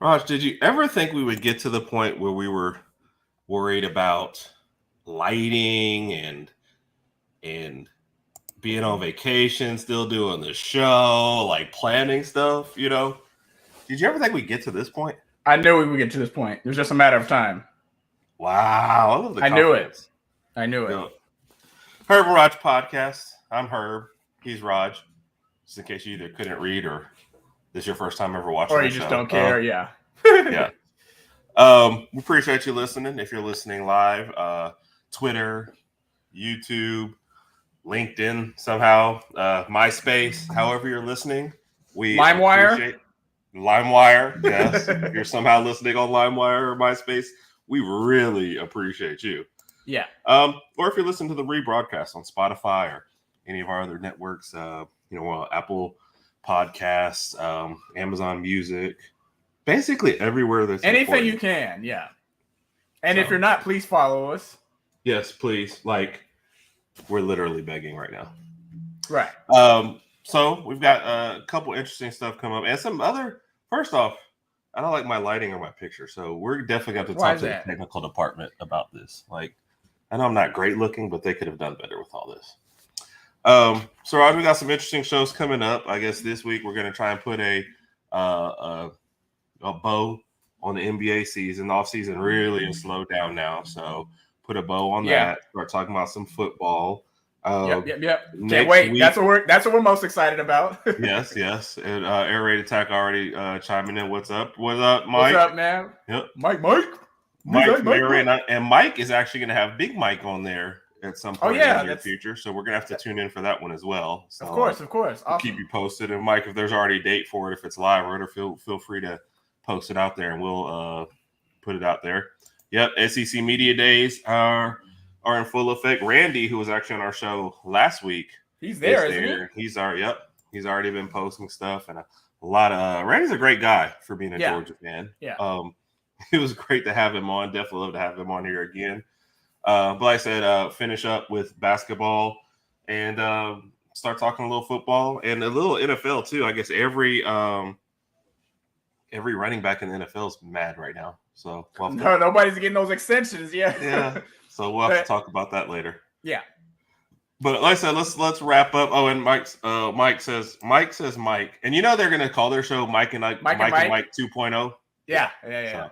Raj, did you ever think we would get to the point where we were worried about lighting and being on vacation, still doing the show, like planning stuff, you know? Did you ever think we'd get to this point? I knew we would get to this point. It was just a matter of time. Wow, I love the confidence. I knew it. You know, Herb and Raj podcast. I'm Herb. He's Raj. Just in case you either couldn't read or this is your first time ever watching or you just don't care. Yeah. We appreciate you listening. If you're listening live, Twitter, YouTube, LinkedIn, somehow, MySpace, however you're listening, we LimeWire. LimeWire, yes. If you're somehow listening on LimeWire or MySpace, we really appreciate you. Yeah. Or if you're listening to the rebroadcast on Spotify or any of our other networks, Apple Podcasts, Amazon Music, basically everywhere there's anything you can, yeah. And if you're not, please follow us. Yes, please. Like, we're literally begging right now. Right. So we've got a couple interesting stuff come up and some other. First off, I don't like my lighting or my picture, so we're definitely going to talk to the technical department about this. Like, I know I'm not great looking, but they could have done better with all this. So Rod, we got some interesting shows coming up. I guess this week we're going to try and put a bow on the NBA season. The offseason really is slowed down now, so put a bow on that. Start talking about some football. Yep. Can't wait. Week, that's what we're most excited about. yes. And Air Raid Attack already chiming in. What's up? What's up, Mike? What's up, man? Yep. Mike. Mike. And Mike is actually going to have Big Mike on there at some point in the near future. So we're going to have to tune in for that one as well. So, of course. Awesome. We'll keep you posted. And Mike, if there's already a date for it, if it's live or whatever, feel free to post it out there and we'll put it out there. Yep. SEC Media Days are in full effect. Randy, who was actually on our show last week, he's there, isn't he? He's already been posting stuff and a lot of Randy's a great guy for being a Georgia fan. Yeah. It was great to have him on. Definitely love to have him on here again. But like I said, finish up with basketball and start talking a little football and a little NFL too. I guess every running back in the NFL is mad right now. So nobody's getting those extensions yet. Yeah. So we'll have to talk about that later. Yeah. But like I said, let's wrap up. Oh, and Mike says Mike. And they're gonna call their show Mike and Mike 2.0. Yeah. Yeah.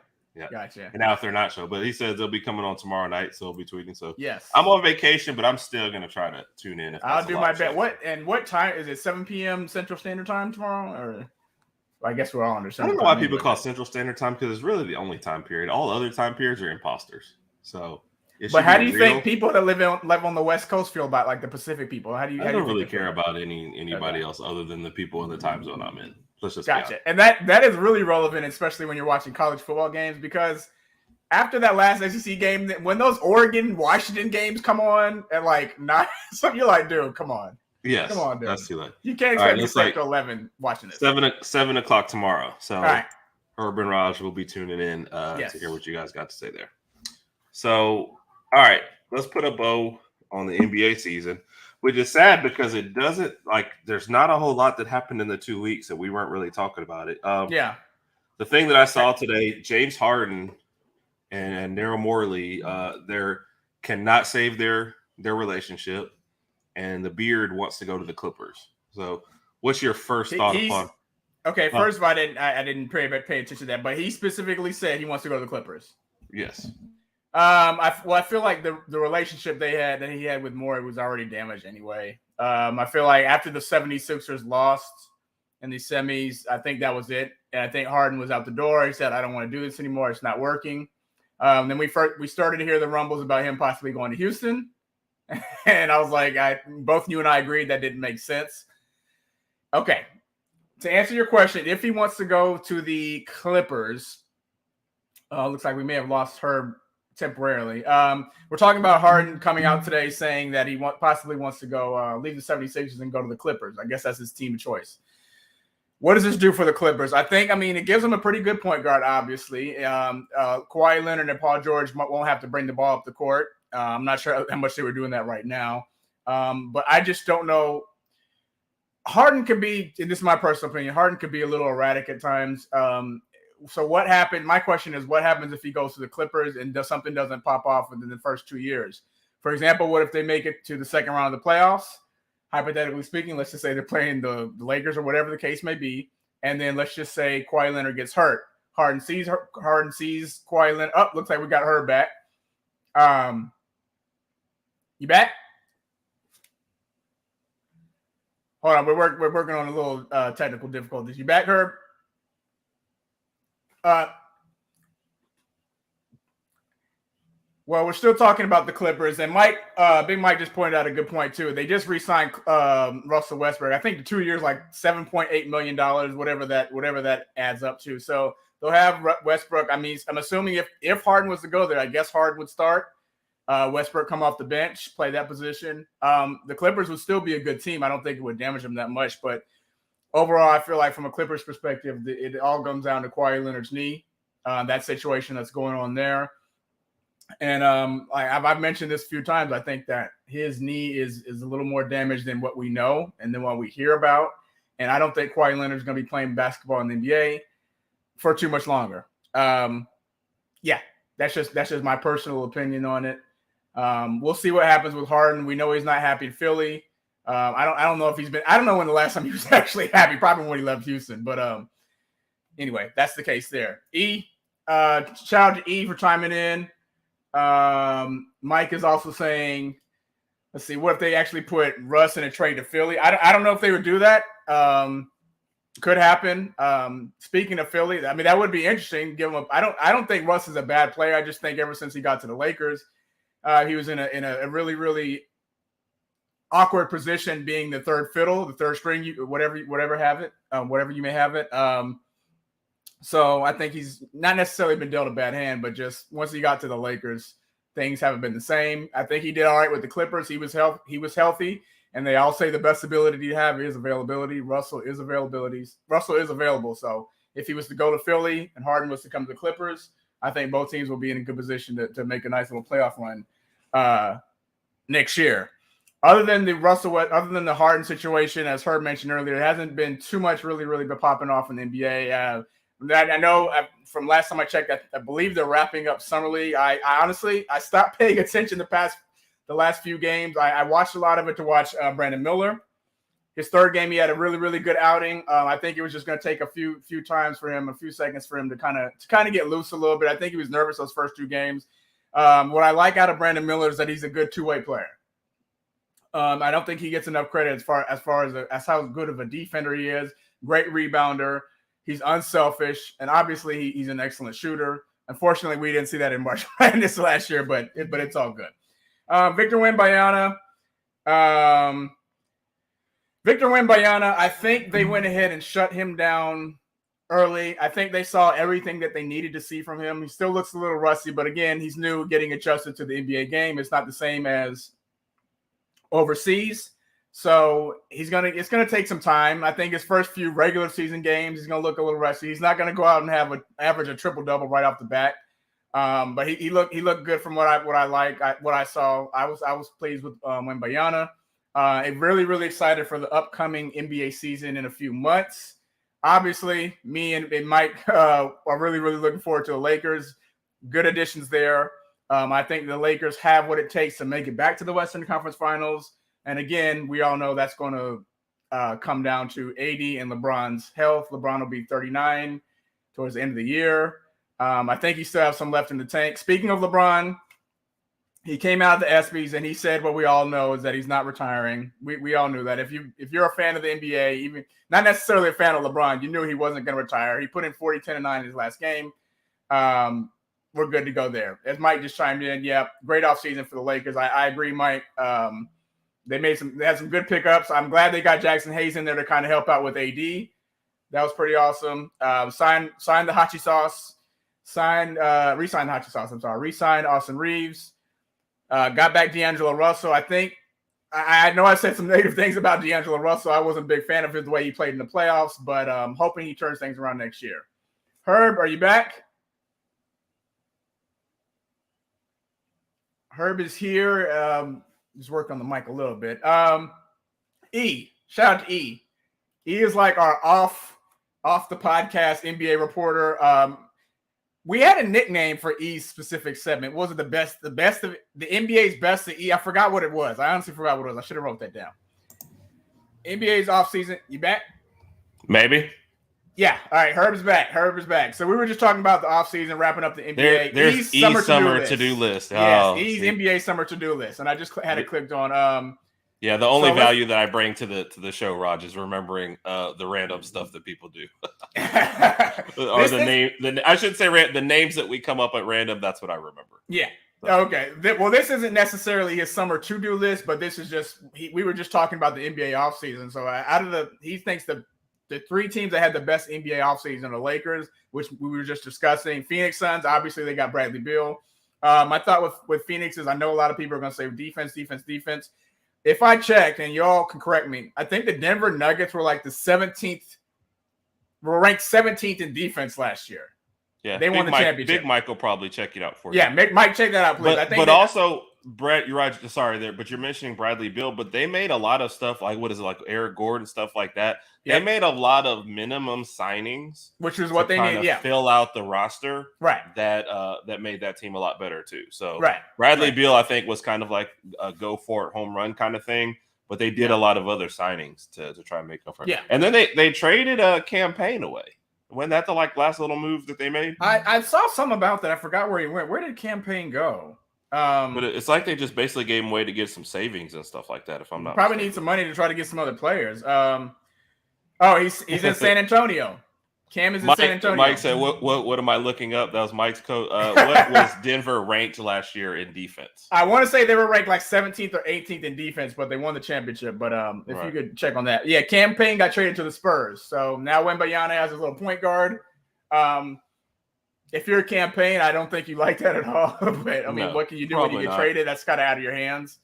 Gotcha. And now if they're not show, but he says they'll be coming on tomorrow night, so he'll be tweeting. So yes. I'm on vacation, but I'm still gonna try to tune in. I'll do my best. What time is it? 7 p.m. Central Standard Time tomorrow? Or I guess we're all under Central. I don't know why people call Central Standard Time because it's really the only time period. All other time periods are imposters. So but how do you think people that live on the West Coast feel about like the Pacific people? I don't really care about anybody else other than the people in the time zone I'm in. Let's just gotcha. And that is really relevant, especially when you're watching college football games, because after that last SEC game, when those Oregon-Washington games come on at like 9, so you're like, dude, come on. Yes, come on, dude. That's too late. You can't expect me to stay till 11 watching this. 7 o'clock tomorrow. So all right. Herb and Raj will be tuning in to hear what you guys got to say there. So, all right, let's put a bow on the NBA season, which is sad because it doesn't there's not a whole lot that happened in the 2 weeks that we weren't really talking about it. The thing that I saw today, James Harden and Daryl Morey, they cannot save their relationship, and the Beard wants to go to the Clippers. So, what's your first thought upon? Okay, first of all, I didn't pay attention to that, but he specifically said he wants to go to the Clippers. Yes. I feel like the relationship that he had with Morey was already damaged anyway. I feel like after the 76ers lost in the semis, I think that was it. And I think Harden was out the door. He said, I don't want to do this anymore. It's not working. Then we started to hear the rumbles about him possibly going to Houston. And I was like, both you and I agreed that didn't make sense. Okay. To answer your question, if he wants to go to the Clippers, looks like we may have lost Herb temporarily. We're talking about Harden coming out today saying that he possibly wants to go leave the 76ers and go to the Clippers. I guess that's his team of choice. What does this do for the Clippers? It gives them a pretty good point guard, obviously. Kawhi Leonard and Paul George won't have to bring the ball up the court. I'm not sure how much they were doing that right now. But I just don't know. Harden could be, and this is my personal opinion, Harden could be a little erratic at times. So what happened? My question is, what happens if he goes to the Clippers and something doesn't pop off within the first 2 years? For example, what if they make it to the second round of the playoffs? Hypothetically speaking, let's just say they're playing the Lakers or whatever the case may be, and then let's just say Kawhi Leonard gets hurt. Harden sees Kawhi Leonard. Oh, looks like we got Herb back. You back? Hold on, we're working on a little technical difficulties. You back, Herb? Well, we're still talking about the Clippers, and Big Mike just pointed out a good point too. They just re-signed Russell Westbrook. I think the 2 years, like $7.8 million, whatever that adds up to. So they'll have Westbrook. I mean, I'm assuming if Harden was to go there, I guess Harden would start. Westbrook come off the bench, play that position. The Clippers would still be a good team. I don't think it would damage them that much, but overall, I feel like from a Clippers perspective, it all comes down to Kawhi Leonard's knee, that situation that's going on there. And I've mentioned this a few times. I think that his knee is a little more damaged than what we know and than what we hear about. And I don't think Kawhi Leonard's going to be playing basketball in the NBA for too much longer. Yeah, that's just my personal opinion on it. We'll see what happens with Harden. We know he's not happy in Philly. I don't know if I don't know when the last time he was actually happy, probably when he left Houston. But anyway, that's the case there. Shout out to E for chiming in. Mike is also saying, let's see, what if they actually put Russ in a trade to Philly? I don't know if they would do that. Could happen. Speaking of Philly, I mean, that would be interesting. Give him up. I don't think Russ is a bad player. I just think ever since he got to the Lakers, he was in a really, really awkward position, being the third fiddle, the third string, whatever you may have it. So I think he's not necessarily been dealt a bad hand, but just once he got to the Lakers, things haven't been the same. I think he did all right with the Clippers. He was healthy, and they all say the best ability to have is availability. Russell is available. So if he was to go to Philly and Harden was to come to the Clippers, I think both teams will be in a good position to make a nice little playoff run next year. Other than the Harden situation, as Herb mentioned earlier, it hasn't been too much really been popping off in the NBA. I know from last time I checked, I believe they're wrapping up Summer League. I honestly stopped paying attention the last few games. I watched a lot of it to watch Brandon Miller. His third game, he had a really good outing. I think it was just going to take a few seconds for him to kind of get loose a little bit. I think he was nervous those first two games. What I like out of Brandon Miller is that he's a good two-way player. I don't think he gets enough credit as far as how good of a defender he is. Great rebounder. He's unselfish, and obviously he's an excellent shooter. Unfortunately, we didn't see that in March Madness last year, but it's all good. Victor Wembanyama. I think they went ahead and shut him down early. I think they saw everything that they needed to see from him. He still looks a little rusty, but again, he's new, getting adjusted to the NBA game. It's not the same as overseas. So it's gonna take some time. I think his first few regular season games, he's gonna look a little rusty. He's not gonna go out and average a triple double right off the bat. But he looked good from what I saw. I was pleased with Wembanyama. I'm really excited for the upcoming NBA season in a few months. Obviously, me and Mike are really looking forward to the Lakers. Good additions there. I think the Lakers have what it takes to make it back to the Western Conference Finals. And again, we all know that's going to come down to AD and LeBron's health. LeBron will be 39 towards the end of the year. I think he still has some left in the tank. Speaking of LeBron, he came out of the ESPYs and he said what we all know is that he's not retiring. We all knew that. If you're a fan of the NBA, even not necessarily a fan of LeBron, you knew he wasn't going to retire. He put in 40, 10, and 9 in his last game. We're good to go there. As Mike just chimed in, yeah, great offseason for the Lakers. I agree, Mike. They had some good pickups. I'm glad they got Jackson Hayes in there to kind of help out with AD. That was pretty awesome. Signed the Hachi Sauce. Re-signed the Hachi Sauce. I'm sorry. Re-signed Austin Reeves. Got back D'Angelo Russell. I think I know I said some negative things about D'Angelo Russell. I wasn't a big fan of the way he played in the playoffs, but hoping he turns things around next year. Herb, are you back? Herb is here. Just work on the mic a little bit. Shout out to E. E is like our off the podcast NBA reporter. We had a nickname for E's specific segment. Was it the best of the NBA's best of E? I forgot what it was. I honestly forgot what it was. I should have wrote that down. NBA's offseason. You back? Maybe. Yeah. All right. Herb is back. So we were just talking about the offseason, wrapping up the NBA. There's E's summer to-do list. Yes, E's NBA summer to-do list. And I just had it clicked on. Yeah, the only value that I bring to the show, Rodg, is remembering the random stuff that people do. Or I should say the names that we come up at random. That's what I remember. Yeah. Okay. Well, this isn't necessarily his summer to-do list, but this is just we were just talking about the NBA offseason. So he thinks the three teams that had the best NBA offseason are the Lakers, which we were just discussing. Phoenix Suns, obviously they got Bradley Beal. I thought with Phoenix is I know a lot of people are going to say defense. If I checked, and y'all can correct me, I think the Denver Nuggets were like ranked 17th in defense last year. Yeah, they won the championship. Big Mike will probably check it out for you. Yeah, Mike, check that out, please. But also, Brett, you're right. Sorry there, but you're mentioning Bradley Beal. But they made a lot of stuff like Eric Gordon, stuff like that. Yep. They made a lot of minimum signings, which is what they need. Yeah, fill out the roster. Right. That made that team a lot better too. So Bradley Beal, I think, was kind of like a go for it home run kind of thing. But they did a lot of other signings to try and make up for it. Yeah. And then they traded a campaign away. Wasn't that the last little move that they made? I saw something about that. I forgot where he went. Where did campaign go? But it's like they just basically gave him away to get some savings and stuff like that. If I'm not probably need some money to try to get some other players. He's in San Antonio. Cam is in San Antonio. Mike said, "What am I looking up?" That was Mike's code. What was Denver ranked last year in defense? I want to say they were ranked like 17th or 18th in defense, but they won the championship. But if you could check on that, yeah, Cam Payne got traded to the Spurs, so now Wembanyama has his little point guard. If you're a Cam Payne, I don't think you like that at all. But I mean, what can you do when you get traded? That's kind of out of your hands.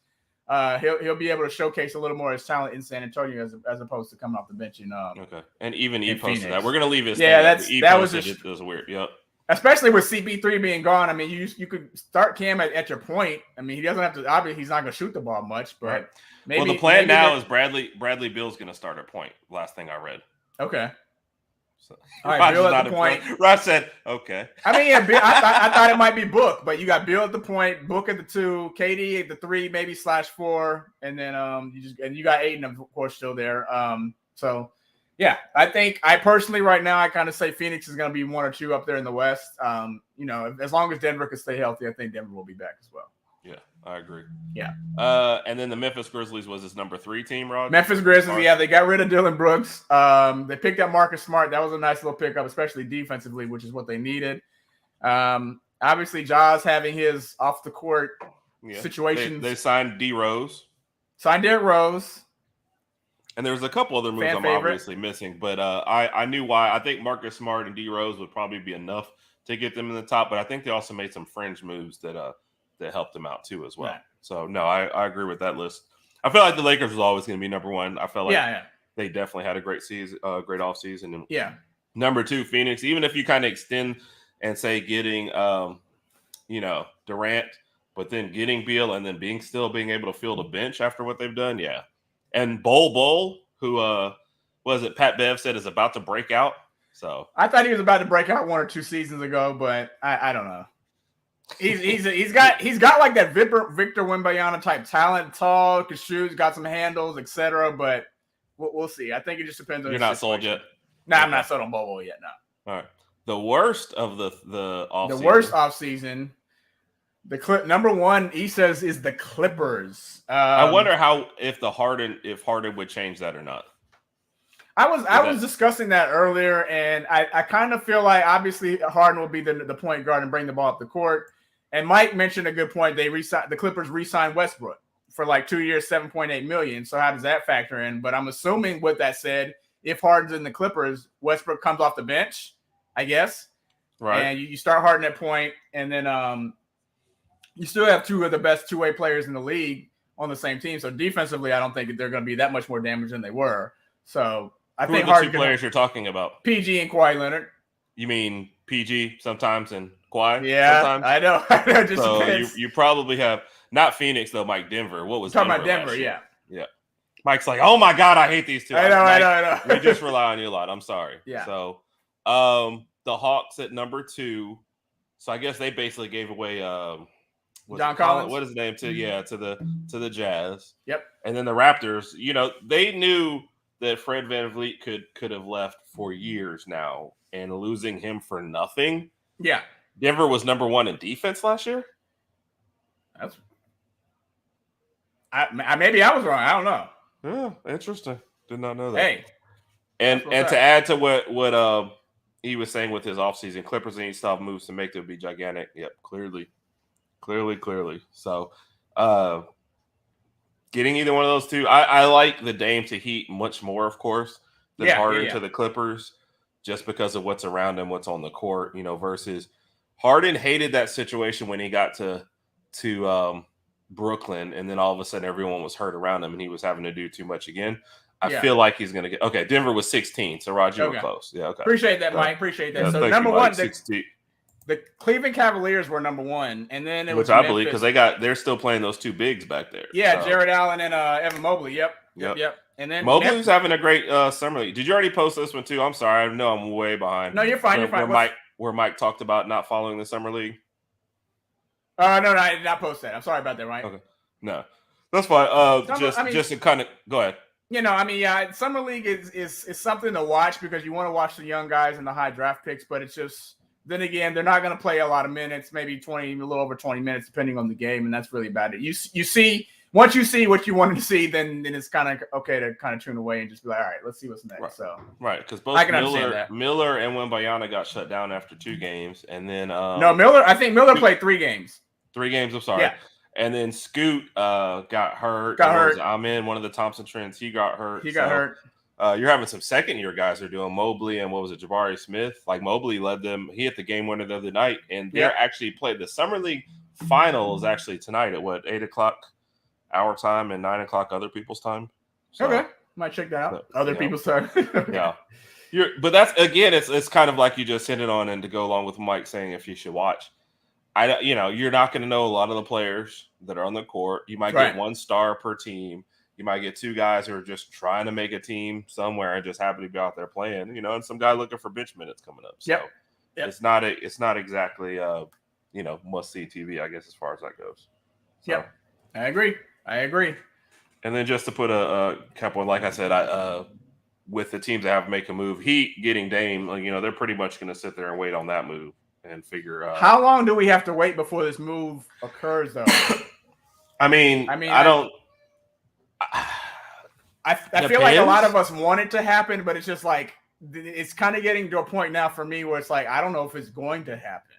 He'll be able to showcase a little more his talent in San Antonio as opposed to coming off the bench in okay. And even he posted that. We're gonna leave his that was it was weird. Yep. Especially with CP3 being gone. I mean, you could start Cam at your point. I mean, he doesn't have to. Obviously, he's not gonna shoot the ball much, but maybe. The plan now is Bradley Beal's gonna start at point. Last thing I read. Okay. So, all right, Beal at the point. Ross said, "Okay." I mean, yeah, Bill, I thought it might be Book, but you got Beal at the point, Book at the 2, KD at the 3, maybe /4, and then you got Ayton, of course, still there. So yeah, I think I personally right now I kind of say Phoenix is going to be 1 or 2 up there in the West. As long as Denver can stay healthy, I think Denver will be back as well. Yeah, I agree. Yeah. And then the Memphis Grizzlies was his number 3 team, Rod. Memphis Grizzlies, they got rid of Dylan Brooks. They picked up Marcus Smart. That was a nice little pickup, especially defensively, which is what they needed. Obviously, Ja's having his off the court situations. They signed D Rose. Signed Derrick Rose. And there was a couple other moves obviously missing, but I knew why. I think Marcus Smart and D Rose would probably be enough to get them in the top, but I think they also made some fringe moves that helped them out too as well. Right. So no, I agree with that list. I feel like the Lakers was always going to be number 1. I felt like they definitely had a great season, great offseason. And number 2, Phoenix. Even if you kind of extend and say getting Durant, but then getting Beal and then being able to field a bench after what they've done, And Bol, who Pat Bev said is about to break out. So I thought he was about to break out 1 or 2 seasons ago, but I don't know. He's got like that Victor Wembanyama type talent, tall, can shoot, got some handles, etc. But we'll see. I think it just depends on. You're not sold yet. No, I'm not sold on Bobo yet. No. All right. The worst of the offseason. The worst offseason. Number 1, he says, is the Clippers. I wonder if Harden would change that or not. I was discussing that earlier, and I kind of feel like obviously Harden will be the point guard and bring the ball up the court. And Mike mentioned a good point. The Clippers re-signed Westbrook for like 2 years, $7.8 million. So how does that factor in? But I'm assuming with that said, if Harden's in the Clippers, Westbrook comes off the bench, I guess. Right. And you start Harden at point, and then you still have 2 of the best two-way players in the league on the same team. So defensively, I don't think they're going to be that much more damage than they were. So I think Who are the 2 players you're talking about? PG and Kawhi Leonard. You mean PG sometimes and Kawhi? Yeah, sometimes? I know. Just so you probably have not Phoenix though, Mike. Denver. What was talking about Denver? Yeah. Mike's like, oh my God, I hate these two. I know. We just rely on you a lot. I'm sorry. Yeah. So the Hawks at number 2. So I guess they basically gave away John Collins. What is his name to the Jazz. Yep. And then the Raptors, they knew that Fred VanVleet could have left for years now, and losing him for nothing. Yeah. Denver was number 1 in defense last year. Maybe I was wrong. I don't know. Yeah, interesting. Did not know that. Hey. And to add to what he was saying with his offseason, Clippers need to stop moves to make them be gigantic. Yep, clearly. So, getting either one of those two, I like the Dame to Heat much more, of course, than Harden to the Clippers, just because of what's around him, what's on the court, versus Harden hated that situation when he got to Brooklyn, and then all of a sudden everyone was hurt around him and he was having to do too much again. I feel like he's going to get – okay, Denver was 16, so Rodg, you were close. Yeah, okay. Appreciate that, Mike. Appreciate that. Yeah, so, number 1, 16. The Cleveland Cavaliers were number 1, and then it was Which I believe because they're still playing those two bigs back there. Yeah, so. Jared Allen and Evan Mobley. Yep. And then Mobley's having a great summer league. Did you already post this one too? I'm sorry. I know I'm way behind. No, you're fine. Where Mike talked about not following the summer league. No, I did not post that. I'm sorry about that, Mike. Okay, no, that's fine. Just to kind of go ahead. Summer league is something to watch because you want to watch the young guys and the high draft picks, but it's just. Then again, they're not going to play a lot of minutes, maybe a little over 20 minutes, depending on the game, and that's really bad. Once you see what you wanted to see, then it's kind of okay to kind of tune away and just be like, all right, let's see what's next. Right, because both Miller and Wembanyama got shut down after 2 games, and then I think Miller played 3 games. 3 games, I'm sorry. Yeah. And then Scoot got hurt. I'm in one of the Thompson trends. He got hurt. You're having some second-year guys are doing Mobley and Jabari Smith. Like Mobley led them. He hit the game winner the other night, and they're actually played the summer league finals actually tonight at 8:00 our time and 9:00 other people's time. So, okay, might check that out. Other people's time. Yeah, but that's again, it's kind of like you just hit it on, and to go along with Mike saying if you should watch. You're not going to know a lot of the players that are on the court. You might get 1 star per team. You might get 2 guys who are just trying to make a team somewhere and just happen to be out there playing, and some guy looking for bench minutes coming up. So it's not exactly must see TV, I guess, as far as that goes. So. Yep, I agree. And then just to put a couple, like I said, with the teams that have to make a move, Heat getting Dame, they're pretty much going to sit there and wait on that move and figure out. How long do we have to wait before this move occurs, though? I don't. I feel like a lot of us want it to happen, but it's just like it's kind of getting to a point now for me where it's like I don't know if it's going to happen.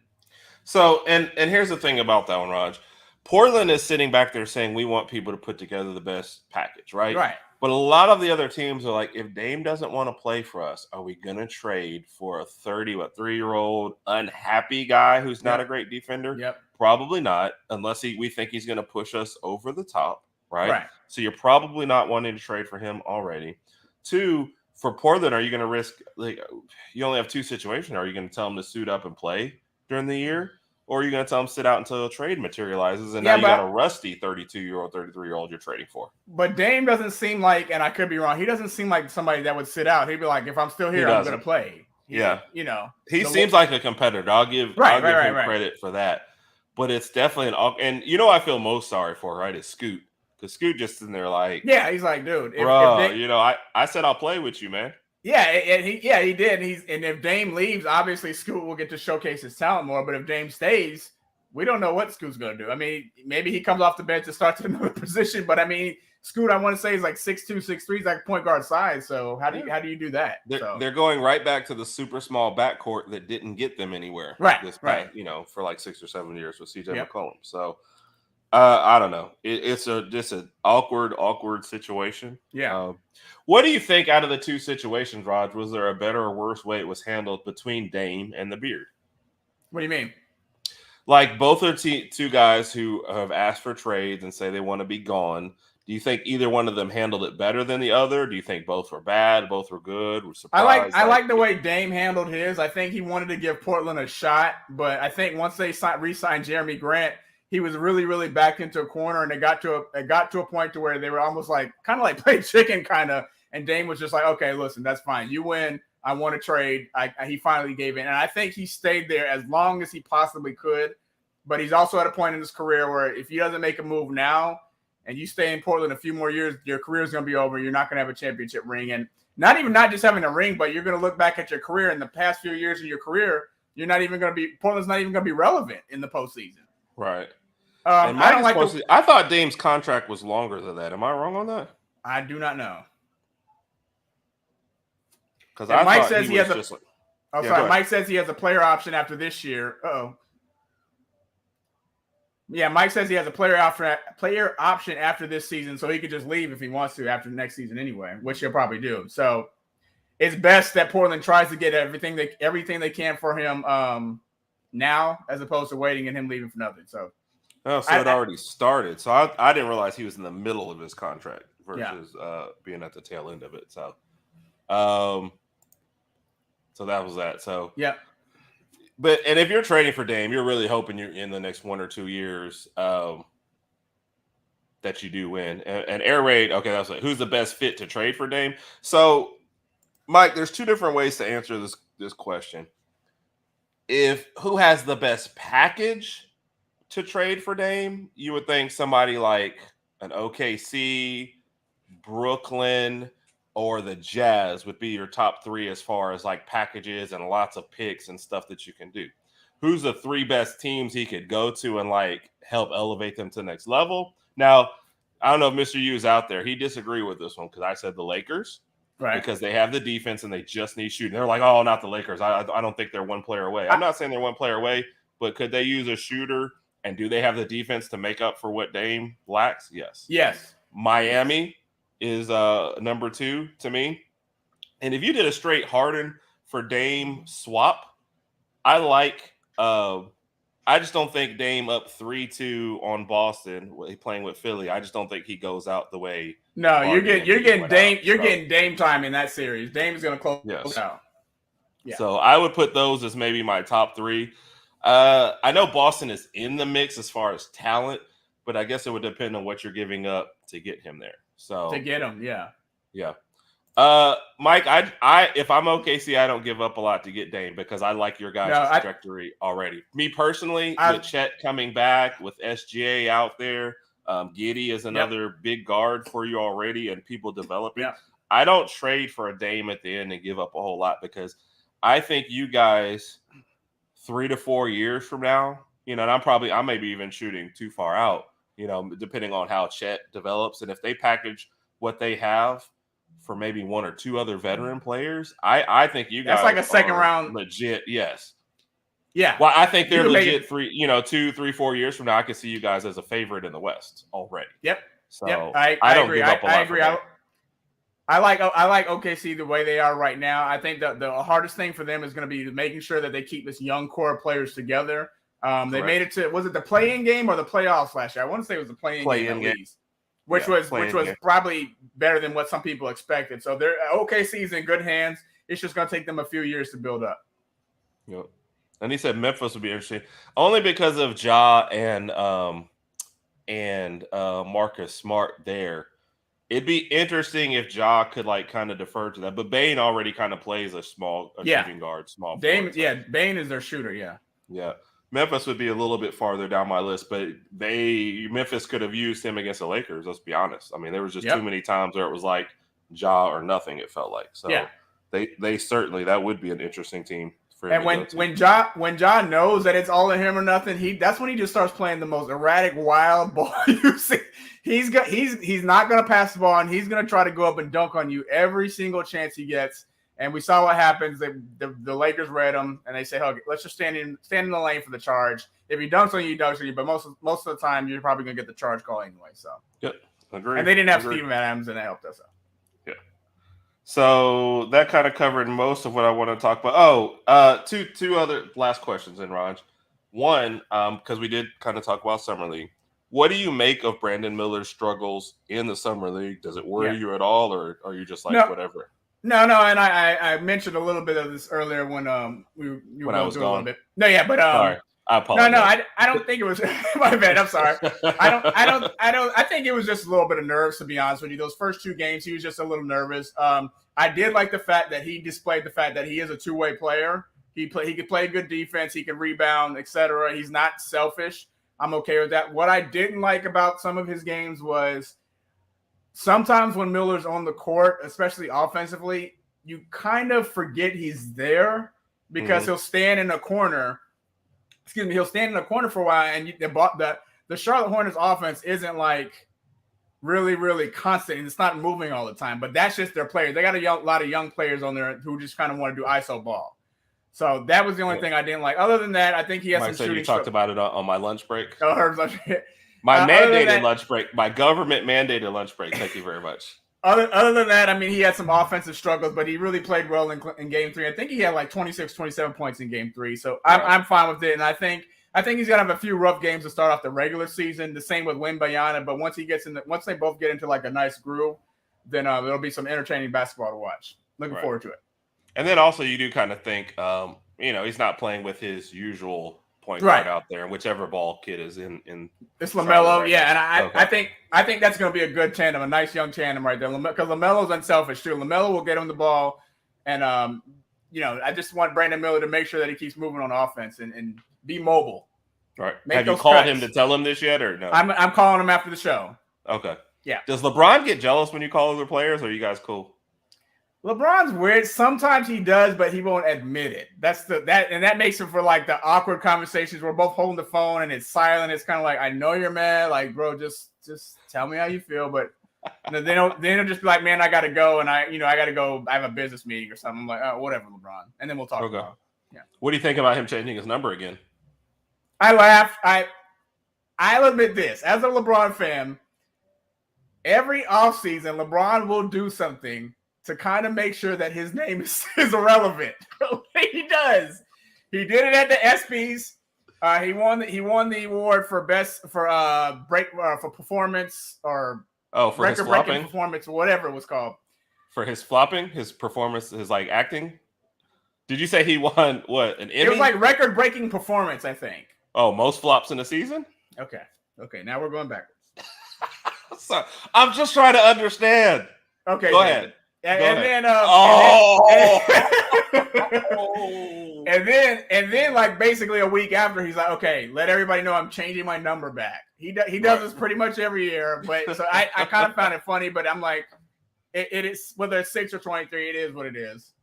So, and here's the thing about that one, Rodg. Portland is sitting back there saying we want people to put together the best package, right? Right. But a lot of the other teams are like, if Dame doesn't want to play for us, are we going to trade for a 3-year-old unhappy guy who's not a great defender? Yep. Probably not, unless we think he's going to push us over the top, right? So you're probably not wanting to trade for him already. 2, for Portland, are you going to risk you only have 2 situations. Are you going to tell him to suit up and play during the year? Or are you going to tell him sit out until a trade materializes and now you got a rusty 32-year-old, 33-year-old you're trading for? But Dame doesn't seem like, and I could be wrong, he doesn't seem like somebody that would sit out. He'd be like, if I'm still here, I'm going to play. He seems like a competitor. I'll give him credit for that. But it's definitely and I feel most sorry for, right, is Scoot. Because Scoot just in there like, he's like, dude, I said I'll play with you, man. Yeah, and he did. And if Dame leaves, obviously Scoot will get to showcase his talent more. But if Dame stays, we don't know what Scoot's going to do. I mean, maybe he comes off the bench and starts at another position. But I mean, Scoot, I want to say is like 6'2", 6'3", he's like point guard size. So how do you do that? They're going right back to the super small backcourt that didn't get them anywhere. Right. For like 6 or 7 years with CJ McCollum. So. I don't know. It's just an awkward situation. Yeah. What do you think out of the 2 situations, Rodg? Was there a better or worse way it was handled between Dame and the Beard? What do you mean? Like both are 2 guys who have asked for trades and say they want to be gone. Do you think either one of them handled it better than the other? Do you think both were bad? Both were good? Were surprised? I like the way Dame handled his. I think he wanted to give Portland a shot, but I think once they re-signed Jeremy Grant, he was really, really backed into a corner, and it got to a point to where they were almost like kind of like play chicken, kind of. And Dame was just like, okay, listen, that's fine. You win. I want to trade. He finally gave in, and I think he stayed there as long as he possibly could. But he's also at a point in his career where if he doesn't make a move now, and you stay in Portland a few more years, your career is going to be over. You're not going to have a championship ring, and not just having a ring, but you're going to look back at your career in the past few years of your career. You're not even going to be Portland's not even going to be relevant in the postseason. Right. I don't like. I thought Dame's contract was longer than that. Am I wrong on that? I do not know. Because Mike says he has Mike says he has a player option after this year. Yeah, Mike says he has a player option after this season, so he could just leave if he wants to after the next season anyway, which he'll probably do. So it's best that Portland tries to get everything they can for him now, as opposed to waiting and him leaving for nothing. So, it already started. So I didn't realize he was in the middle of his contract versus being at the tail end of it. So, so that was that. So yeah. And if you're trading for Dame, you're really hoping you're in the next 1 or 2 years that you do win. And air raid, okay, that's like, who's the best fit to trade for Dame? So, Mike, there's 2 different ways to answer this question. Who has the best package to trade for Dame? You would think somebody like an OKC, Brooklyn, or the Jazz would be your top 3 as far as like packages and lots of picks and stuff that you can do. Who's the 3 best teams he could go to and like help elevate them to the next level? Now, I don't know if Mr. U is out there. He disagreed with this one because I said the Lakers, right? Because they have the defense and they just need shooting. They're like, oh, not the Lakers. I don't think they're 1 player away. I'm not saying they're 1 player away, but could they use a shooter? And do they have the defense to make up for what Dame lacks? Yes. Yes. Miami is number 2 to me. And if you did a straight Harden for Dame swap, I just don't think Dame up 3-2 on Boston, playing with Philly. I just don't think he goes out the way. No, you're getting Dame. You're getting Dame time in that series. Dame's going to close out. Yeah. So I would put those as maybe my top 3. I know Boston is in the mix as far as talent, but I guess it would depend on what you're giving up to get him there. So to get him, yeah. Mike, if I'm OKC, I don't give up a lot to get Dame because I like your guys' trajectory already. Me personally, with Chet coming back, with SGA out there, Giddey is another big guard for you already, and people developing. Yep. I don't trade for a Dame at the end and give up a whole lot because I think you guys 3 to 4 years from now, and I may be even shooting too far out, depending on how Chet develops. And if they package what they have for maybe 1 or 2 other veteran players, I think you guys that's like a second round legit. Yes. Yeah. Well, I think they're legit 2, 3, 4 years from now. I can see you guys as a favorite in the West already. Yep. So I don't agree. give up a lot. I agree. I like OKC the way they are right now. I think that the hardest thing for them is going to be making sure that they keep this young core of players together. They made it to, was it the play-in game or the playoffs last year? I want to say it was the play-in game at least, which was probably better than what some people expected. So they're OKC's in good hands. It's just going to take them a few years to build up. Yep. And he said Memphis would be interesting only because of Ja and Marcus Smart there. It'd be interesting if Ja could kind of defer to that, but Bane already kind of plays a shooting guard, small. Bane is their shooter. Yeah. Memphis would be a little bit farther down my list, but Memphis could have used him against the Lakers. Let's be honest. I mean, there was just too many times where it was like Ja or nothing. It felt like they certainly that would be an interesting team. And when Ja knows that it's all of him or nothing, that's when he just starts playing the most erratic, wild ball you see. He's not going to pass the ball, and he's going to try to go up and dunk on you every single chance he gets. And we saw what happens. The Lakers read him, and they say, "Okay, let's just stand in the lane for the charge. If he dunks on you, he dunks on you. But most of the time, you're probably going to get the charge call anyway." So, agree. And they didn't have Steven Adams, and that helped us out. Yeah. So that kind of covered most of what I want to talk about. Two other last questions in Raj. One, because we did kind of talk about Summer League. What do you make of Brandon Miller's struggles in the Summer League? Does it worry you at all, or are you just whatever? No, and I mentioned a little bit of this earlier when I was gone a little bit. No, yeah, but sorry. I apologize. No, I don't think it was my bad. I'm sorry. I think it was just a little bit of nerves, to be honest with you. Those first 2 games, he was just a little nervous. I did like the fact that he displayed the fact that he is a two-way player. He could play good defense, he can rebound, etc. He's not selfish. I'm okay with that. What I didn't like about some of his games was sometimes when Miller's on the court, especially offensively, you kind of forget he's there because he'll stand in a corner. He'll stand in a corner for a while, and the Charlotte Hornets offense isn't like really, really constant, and it's not moving all the time. But that's just their players. They got a lot of young players on there who just kind of want to do ISO ball. So that was the only thing I didn't like. Other than that, I think he has some shooting. You talked about it on my lunch break. Oh, her lunch break. My mandated lunch break. My government mandated lunch break. Thank you very much. Other than that, I mean, he had some offensive struggles, but he really played well in Game 3. I think he had like 26, 27 points in Game 3. So I'm fine with it, and I think he's gonna have a few rough games to start off the regular season. The same with Wembanyama, but once they both get into like a nice groove, then there'll be some entertaining basketball to watch. Looking forward to it. And then also you do kind of think, he's not playing with his usual point guard out there, and whichever ball kid is in it's LaMelo, and I think that's going to be a good tandem, a nice young tandem right there. Because LaMelo's unselfish too. LaMelo will get him the ball, and I just want Brandon Miller to make sure that he keeps moving on offense and be mobile. Right. Have you called him to tell him this yet, or no? I'm calling him after the show. Okay. Yeah. Does LeBron get jealous when you call other players, or are you guys cool? LeBron's weird. Sometimes he does, but he won't admit it. That makes it for like the awkward conversations. We're both holding the phone and it's silent. It's kind of like, I know you're mad, like, bro, just tell me how you feel. But they'll just be like, man, I gotta go, and I gotta go. I have a business meeting or something. I'm like, oh, whatever, LeBron, and then we'll talk. Okay. Yeah. What do you think about him changing his number again? I laughed. I'll admit this, as a LeBron fan, every offseason, LeBron will do something to kind of make sure that his name is irrelevant. He does. He did it at the ESPYs. He won the award for for performance or for record-breaking performance, whatever it was called. For his flopping, his performance, his like acting. Did you say he won what, an Emmy? It was like record-breaking performance, I think. Oh, most flops in a season? Okay. Now we're going backwards. So, I'm just trying to understand. Okay. Go ahead. And then like basically a week after, he's like, okay, let everybody know I'm changing my number back. He does this pretty much every year, but so I kind of found it funny, but I'm like, it is, whether it's 6 or 23, it is what it is.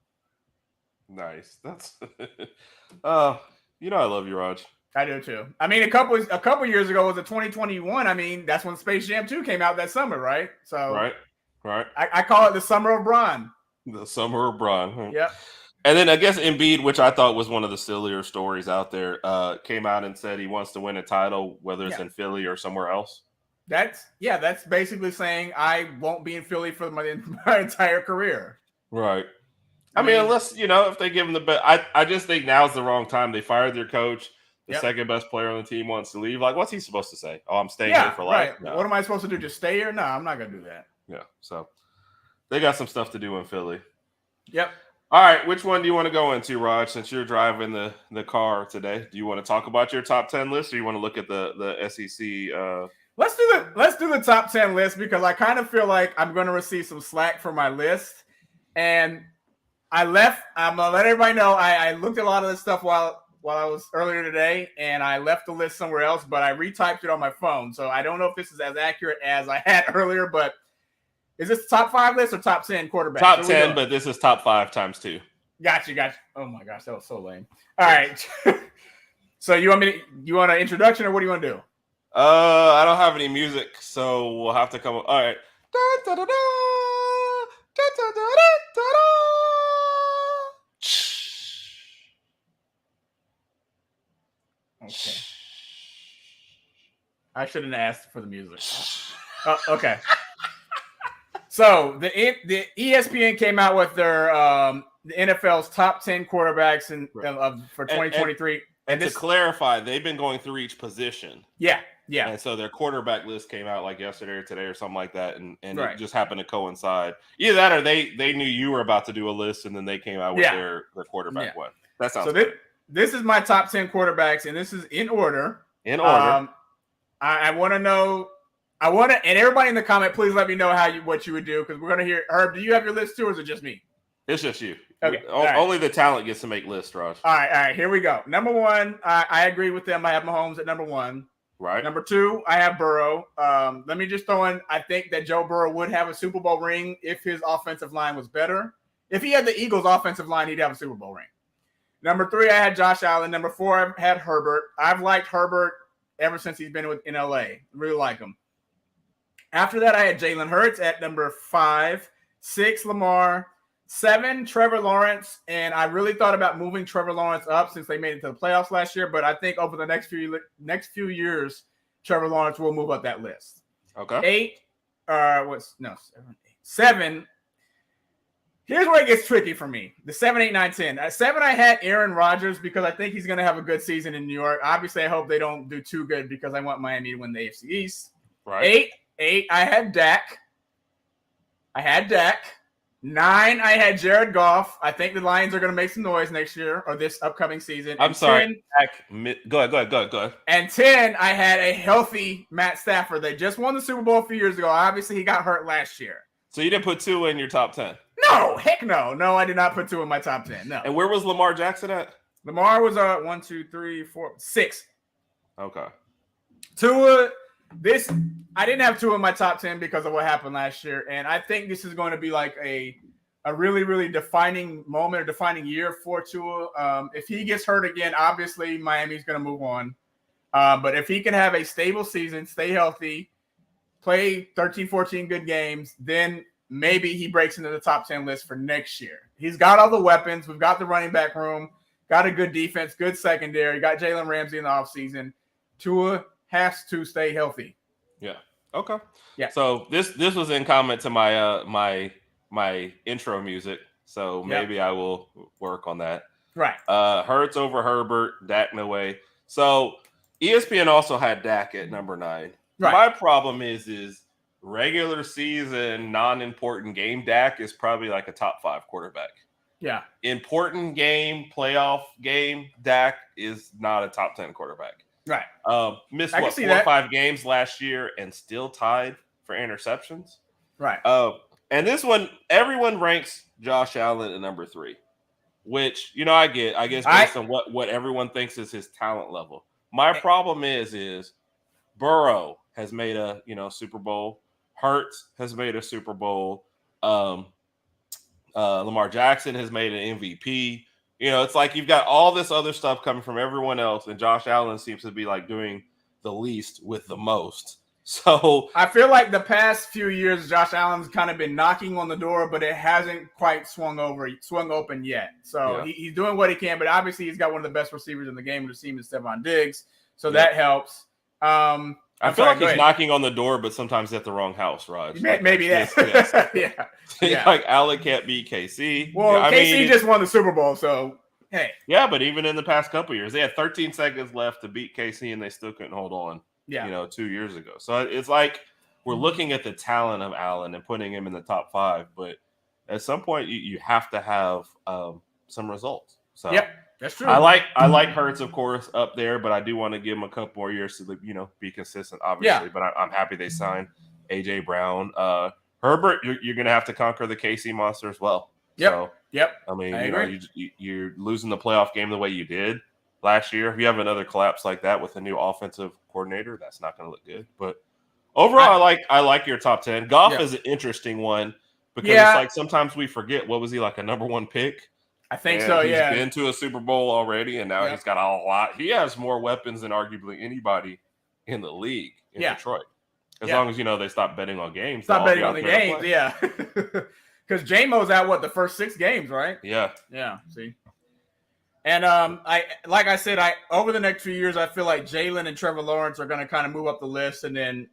Nice. That's I love you, Rodg. I do too. I mean, a couple years ago was 2021. I mean, that's when Space Jam 2 came out that summer, right? So Right. I call it the summer of Bron. The summer of Bron. Yep. And then I guess Embiid, which I thought was one of the sillier stories out there, came out and said he wants to win a title, whether it's in Philly or somewhere else. That's basically saying I won't be in Philly for my entire career. Right. I mean, unless, if they give him the best. I just think now's the wrong time. They fired their coach. The second best player on the team wants to leave. Like, what's he supposed to say? Oh, I'm staying here for life. Right. No. What am I supposed to do? Just stay here? No, I'm not going to do that. Yeah, so they got some stuff to do in Philly. Yep. All right, which one do you want to go into, Rodg, since you're driving the car today? Do you want to talk about your top 10 list, or you want to look at the SEC? Let's do the top 10 list, because I kind of feel like I'm going to receive some slack for my list. And I'm going to let everybody know I looked at a lot of this stuff while I was earlier today, and I left the list somewhere else, but I retyped it on my phone. So I don't know if this is as accurate as I had earlier, but is this the top 5 list or top 10 quarterbacks? Top 10, but this is top 5 times 2. Gotcha. Oh my gosh, that was so lame. All right. So you want an introduction, or what do you want to do? I don't have any music, so we'll have to come up. All right. Okay. I shouldn't have asked for the music. Okay. So the ESPN came out with their the NFL's top 10 quarterbacks for 2023. And to clarify, they've been going through each position. Yeah. And so their quarterback list came out like yesterday or today or something like that, and right. It just happened to coincide. Either that, or they knew you were about to do a list, and then they came out with their quarterback one. That sounds good. this is my top 10 quarterbacks, and this is in order. I want to know. And everybody in the comment, please let me know what you would do, because we're going to hear. Herb, do you have your list too, or is it just me? It's just you. Okay. Only the talent gets to make lists, Raj. All right. Here we go. Number one, I agree with them. I have Mahomes at number one. Right. Number two, I have Burrow. Let me just throw in, I think that Joe Burrow would have a Super Bowl ring if his offensive line was better. If he had the Eagles' offensive line, he'd have a Super Bowl ring. Number three, I had Josh Allen. Number four, I had Herbert. I've liked Herbert ever since he's been in LA. Really like him. After that, I had Jalen Hurts at number 5, 6, Lamar, 7, Trevor Lawrence, and I really thought about moving Trevor Lawrence up since they made it to the playoffs last year, but I think over the next few years, Trevor Lawrence will move up that list. Okay. 7. Here's where it gets tricky for me. The 7, 8, 9, 10. At 7, I had Aaron Rodgers because I think he's going to have a good season in New York. Obviously, I hope they don't do too good because I want Miami to win the AFC East. Right. 8, I had Dak. 9, I had Jared Goff. I think the Lions are going to make some noise next year or this upcoming season. I'm sorry. 10, Go ahead. And 10, I had a healthy Matt Stafford. They just won the Super Bowl a few years ago. Obviously, he got hurt last year. So you didn't put 2 in your top 10? No, heck no. No, I did not put 2 in my top 10. No. And where was Lamar Jackson at? Lamar was 1, 2, 3, 4, 6. Okay. Tua, I didn't have 2 in my top 10 because of what happened last year, and I think this is going to be like a really, really defining moment or defining year for Tua. If he gets hurt again, obviously Miami's going to move on. But if he can have a stable season, stay healthy, play 13, 14 good games, then maybe he breaks into the top 10 list for next year. He's got all the weapons. We've got the running back room, got a good defense, good secondary, got Jalen Ramsey in the offseason. Tua has to stay healthy. Yeah. Okay. Yeah. So this was in comment to my my intro music. So maybe I will work on that. Right. Hurts over Herbert, Dak no way. So ESPN also had Dak at number 9. Right. My problem is regular season, non-important game, Dak is probably like a top 5 quarterback. Yeah. Important game, playoff game, Dak is not a top 10 quarterback. Right. Missed 4 or 5 games last year and still tied for interceptions. Right. And this one, everyone ranks Josh Allen at number 3, which, I guess based on what everyone thinks is his talent level. My problem is Burrow has made a, Super Bowl. Hurts has made a Super Bowl. Lamar Jackson has made an MVP. It's like you've got all this other stuff coming from everyone else, and Josh Allen seems to be like doing the least with the most. So I feel like the past few years, Josh Allen's kind of been knocking on the door, but it hasn't quite swung open yet. So he's doing what he can, but obviously he's got one of the best receivers in the game with the team is Stephon Diggs. So that helps. I feel like he's knocking on the door, but sometimes at the wrong house, Raj. Maybe that. Yeah. Like Allen can't beat KC. Well, KC just won the Super Bowl, so hey. Yeah, but even in the past couple of years, they had 13 seconds left to beat KC, and they still couldn't hold on. 2 years ago. So it's like we're looking at the talent of Allen and putting him in the top 5, but at some point you have to have some results. So that's true. I like Hurts, of course, up there, but I do want to give him a couple more years to be consistent, obviously. But I'm happy they signed AJ Brown. Herbert, you're going to have to conquer the KC monster as well. So, I mean, you're losing the playoff game the way you did last year. If you have another collapse like that with a new offensive coordinator, that's not going to look good. But overall, I like your top 10. Goff is an interesting one because it's like sometimes we forget, what was he, like a number 1 pick? I think so, He's been to a Super Bowl already, and now he's got a lot. He has more weapons than arguably anybody in the league in Detroit. As long as, they stop betting on games. Stop betting on the games, Because J-Mo's out, the first 6 games, right? Yeah. Yeah, see. And like I said, over the next few years, I feel like Jalen and Trevor Lawrence are going to kind of move up the list, and then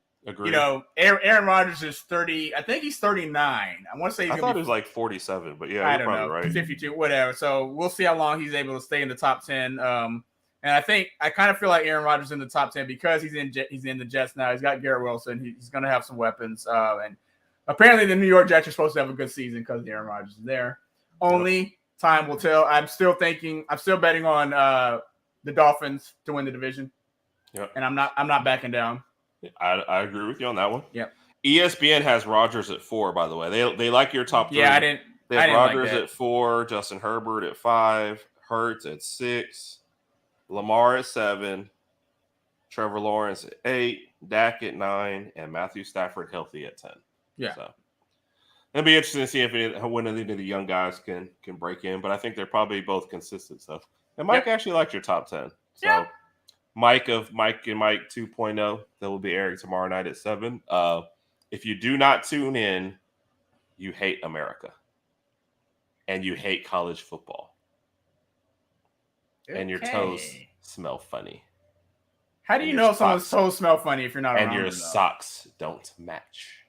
Aaron Rodgers is 30. I think he's 39. I want to say I thought he was like 47, but I don't probably know, right. 52, whatever. So we'll see how long he's able to stay in the top 10. And I kind of feel like Aaron Rodgers is in the top 10 because he's in the Jets now. He's got Garrett Wilson. He's going to have some weapons. And apparently the New York Jets are supposed to have a good season because Aaron Rodgers is there. Only time will tell. I'm still betting on the Dolphins to win the division. Yep. And I'm not backing down. I agree with you on that one. Yep. ESPN has Rodgers at 4, by the way. They like your top 3. Yeah, I didn't. They have Rodgers like at 4, Justin Herbert at 5, Hurts at 6, Lamar at 7, Trevor Lawrence at 8, Dak at 9, and Matthew Stafford healthy at 10. Yeah. So it'll be interesting to see when any of the young guys can break in, but I think they're probably both consistent. So, and Mike actually liked your top 10. So yeah. Mike and Mike 2.0 that will be airing tomorrow night at 7. If you do not tune in, you hate America and you hate college football. Okay. And your toes smell funny. How do you know someone's toes smell funny if you're not around them? And your socks don't match.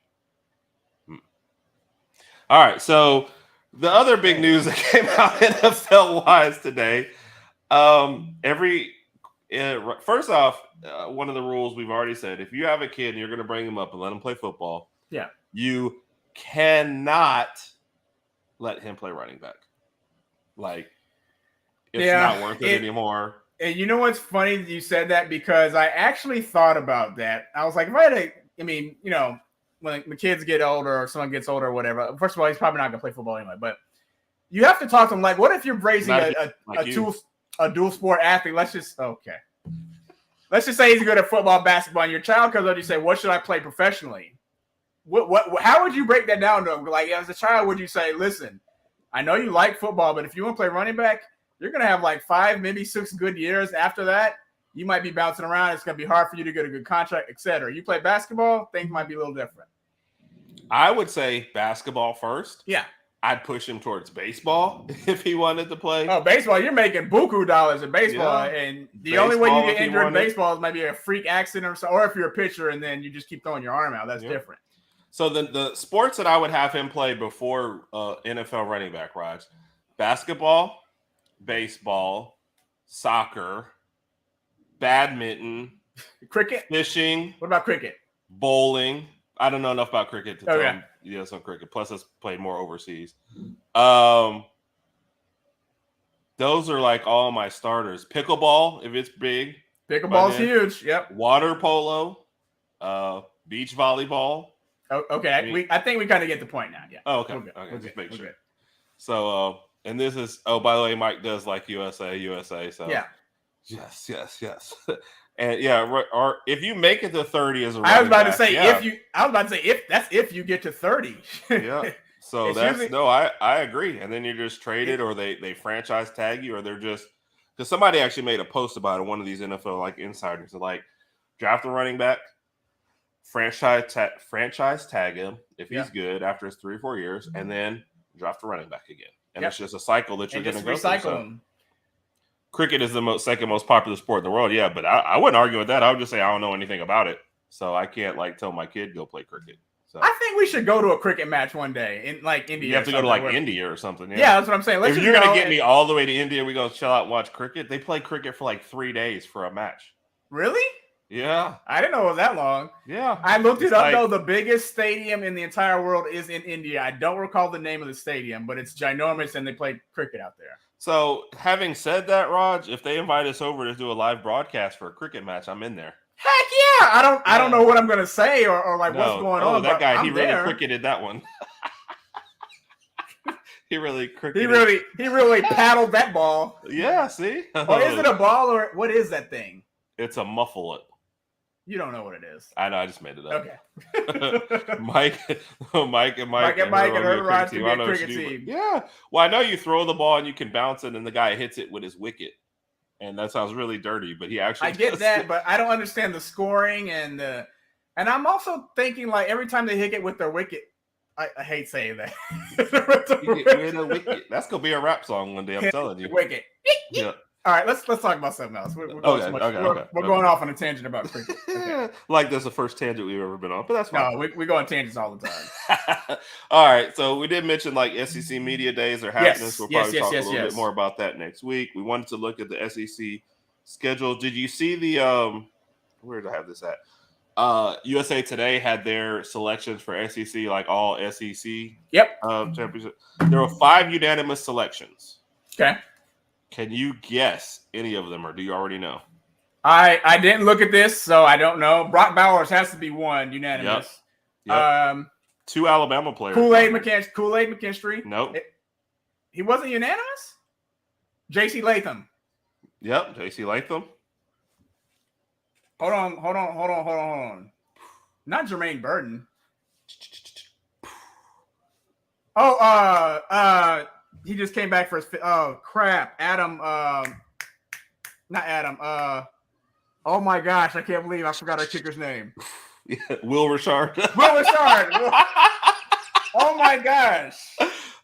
All right, so the other big news that came out NFL-wise today, first off, one of the rules we've already said, if you have a kid and you're going to bring him up and let him play football, you cannot let him play running back. Like, it's not worth it anymore. And you know what's funny that you said that, because I actually thought about that. I was like, when the kids get older or someone gets older or whatever, first of all, he's probably not going to play football anyway, but you have to talk to him. Like, what if you're raising a dual sport athlete? Let's just say he's good at football, basketball, and your child comes up and you say, what should I play professionally? How would you break that down to him? Like, as a child, would you say, listen, I know you like football, but if you want to play running back, you're going to have like 5, maybe 6 good years. After that, you might be bouncing around. It's going to be hard for you to get a good contract, etc. You play basketball, things might be a little different. I would say basketball first. Yeah. I'd push him towards baseball if he wanted to play. Oh, baseball, you're making buku dollars in baseball. Yeah. And the only way you get injured in baseball is maybe a freak accident or if you're a pitcher and then you just keep throwing your arm out. That's different. So the sports that I would have him play before NFL running back, Raj, basketball, baseball, soccer, badminton, cricket, fishing. What about cricket? Bowling. I don't know enough about cricket to tell him. Yeah, some cricket. Plus, it's played more overseas. Those are like all my starters. Pickleball, if it's big. Pickleball's huge. Yep. Water polo, beach volleyball. Oh, okay. I think we kind of get the point now. Yeah. Oh, okay. Okay. Just make sure. So, and this is. Oh, by the way, Mike does like USA. So yeah. Yes. And or if you make it to 30 as a I was about to say if you get to 30. Yeah. So that's usually, I agree. And then you're just traded or they franchise tag you or they're just because somebody actually made a post about it, one of these NFL like insiders like draft a running back, franchise tag him if he's good after his 3 or 4 years, and then draft a running back again. And it's just a cycle that you're going to go through. So. Cricket is the second most popular sport in the world, but I wouldn't argue with that. I would just say I don't know anything about it, so I can't like tell my kid go play cricket. So I think we should go to a cricket match one day in like India. You have to go to like India or something. Yeah, that's what I'm saying. If you're gonna get me all the way to India, we go chill out and watch cricket. They play cricket for like 3 days for a match. Really? Yeah. I didn't know it was that long. Yeah. I looked it up though. The biggest stadium in the entire world is in India. I don't recall the name of the stadium, but it's ginormous and they play cricket out there. So, having said that, Rodg, if they invite us over to do a live broadcast for a cricket match, I'm in there. Heck yeah! I don't know what I'm gonna say or like what's going on. That guy, he really cricketed that one. He really cricketed. He really paddled that ball. Yeah, see? Or is it a ball or what is that thing? It's a muffle. You don't know what it is. I know. I just made it up. Okay. Mike and her Rodg could be a cricket team. Yeah. Well, I know you throw the ball and you can bounce it, and the guy hits it with his wicket, and that sounds really dirty. But he actually. I get that, but I don't understand the scoring and I'm also thinking like every time they hit it with their wicket. I hate saying that. With a wicket. That's gonna be a rap song one day. I'm telling you. Wicket. Yeah. All right, let's talk about something else. We're going off on a tangent about cricket. Okay. Like that's the first tangent we've ever been on, but that's fine. No, we go on tangents all the time. All right, so we did mention like SEC Media Days are happening, so we'll probably talk a little bit more about that next week. We wanted to look at the SEC schedule. Did you see the where did I have this at? USA Today had their selections for SEC, like all SEC championship. There were 5 unanimous selections. Okay. Can you guess any of them, or do you already know? I didn't look at this, so I don't know. Brock Bowers has to be one, unanimous. Yep. 2 Alabama players. Kool-Aid McKinstry. Nope. He wasn't unanimous? J.C. Latham. Yep, J.C. Latham. Hold on. Not Jermaine Burton. Oh, he just came back for his. Oh crap, Adam. Not Adam. Oh my gosh, I can't believe I forgot our kicker's name. Yeah, Will Richard. Will Richard. Oh my gosh.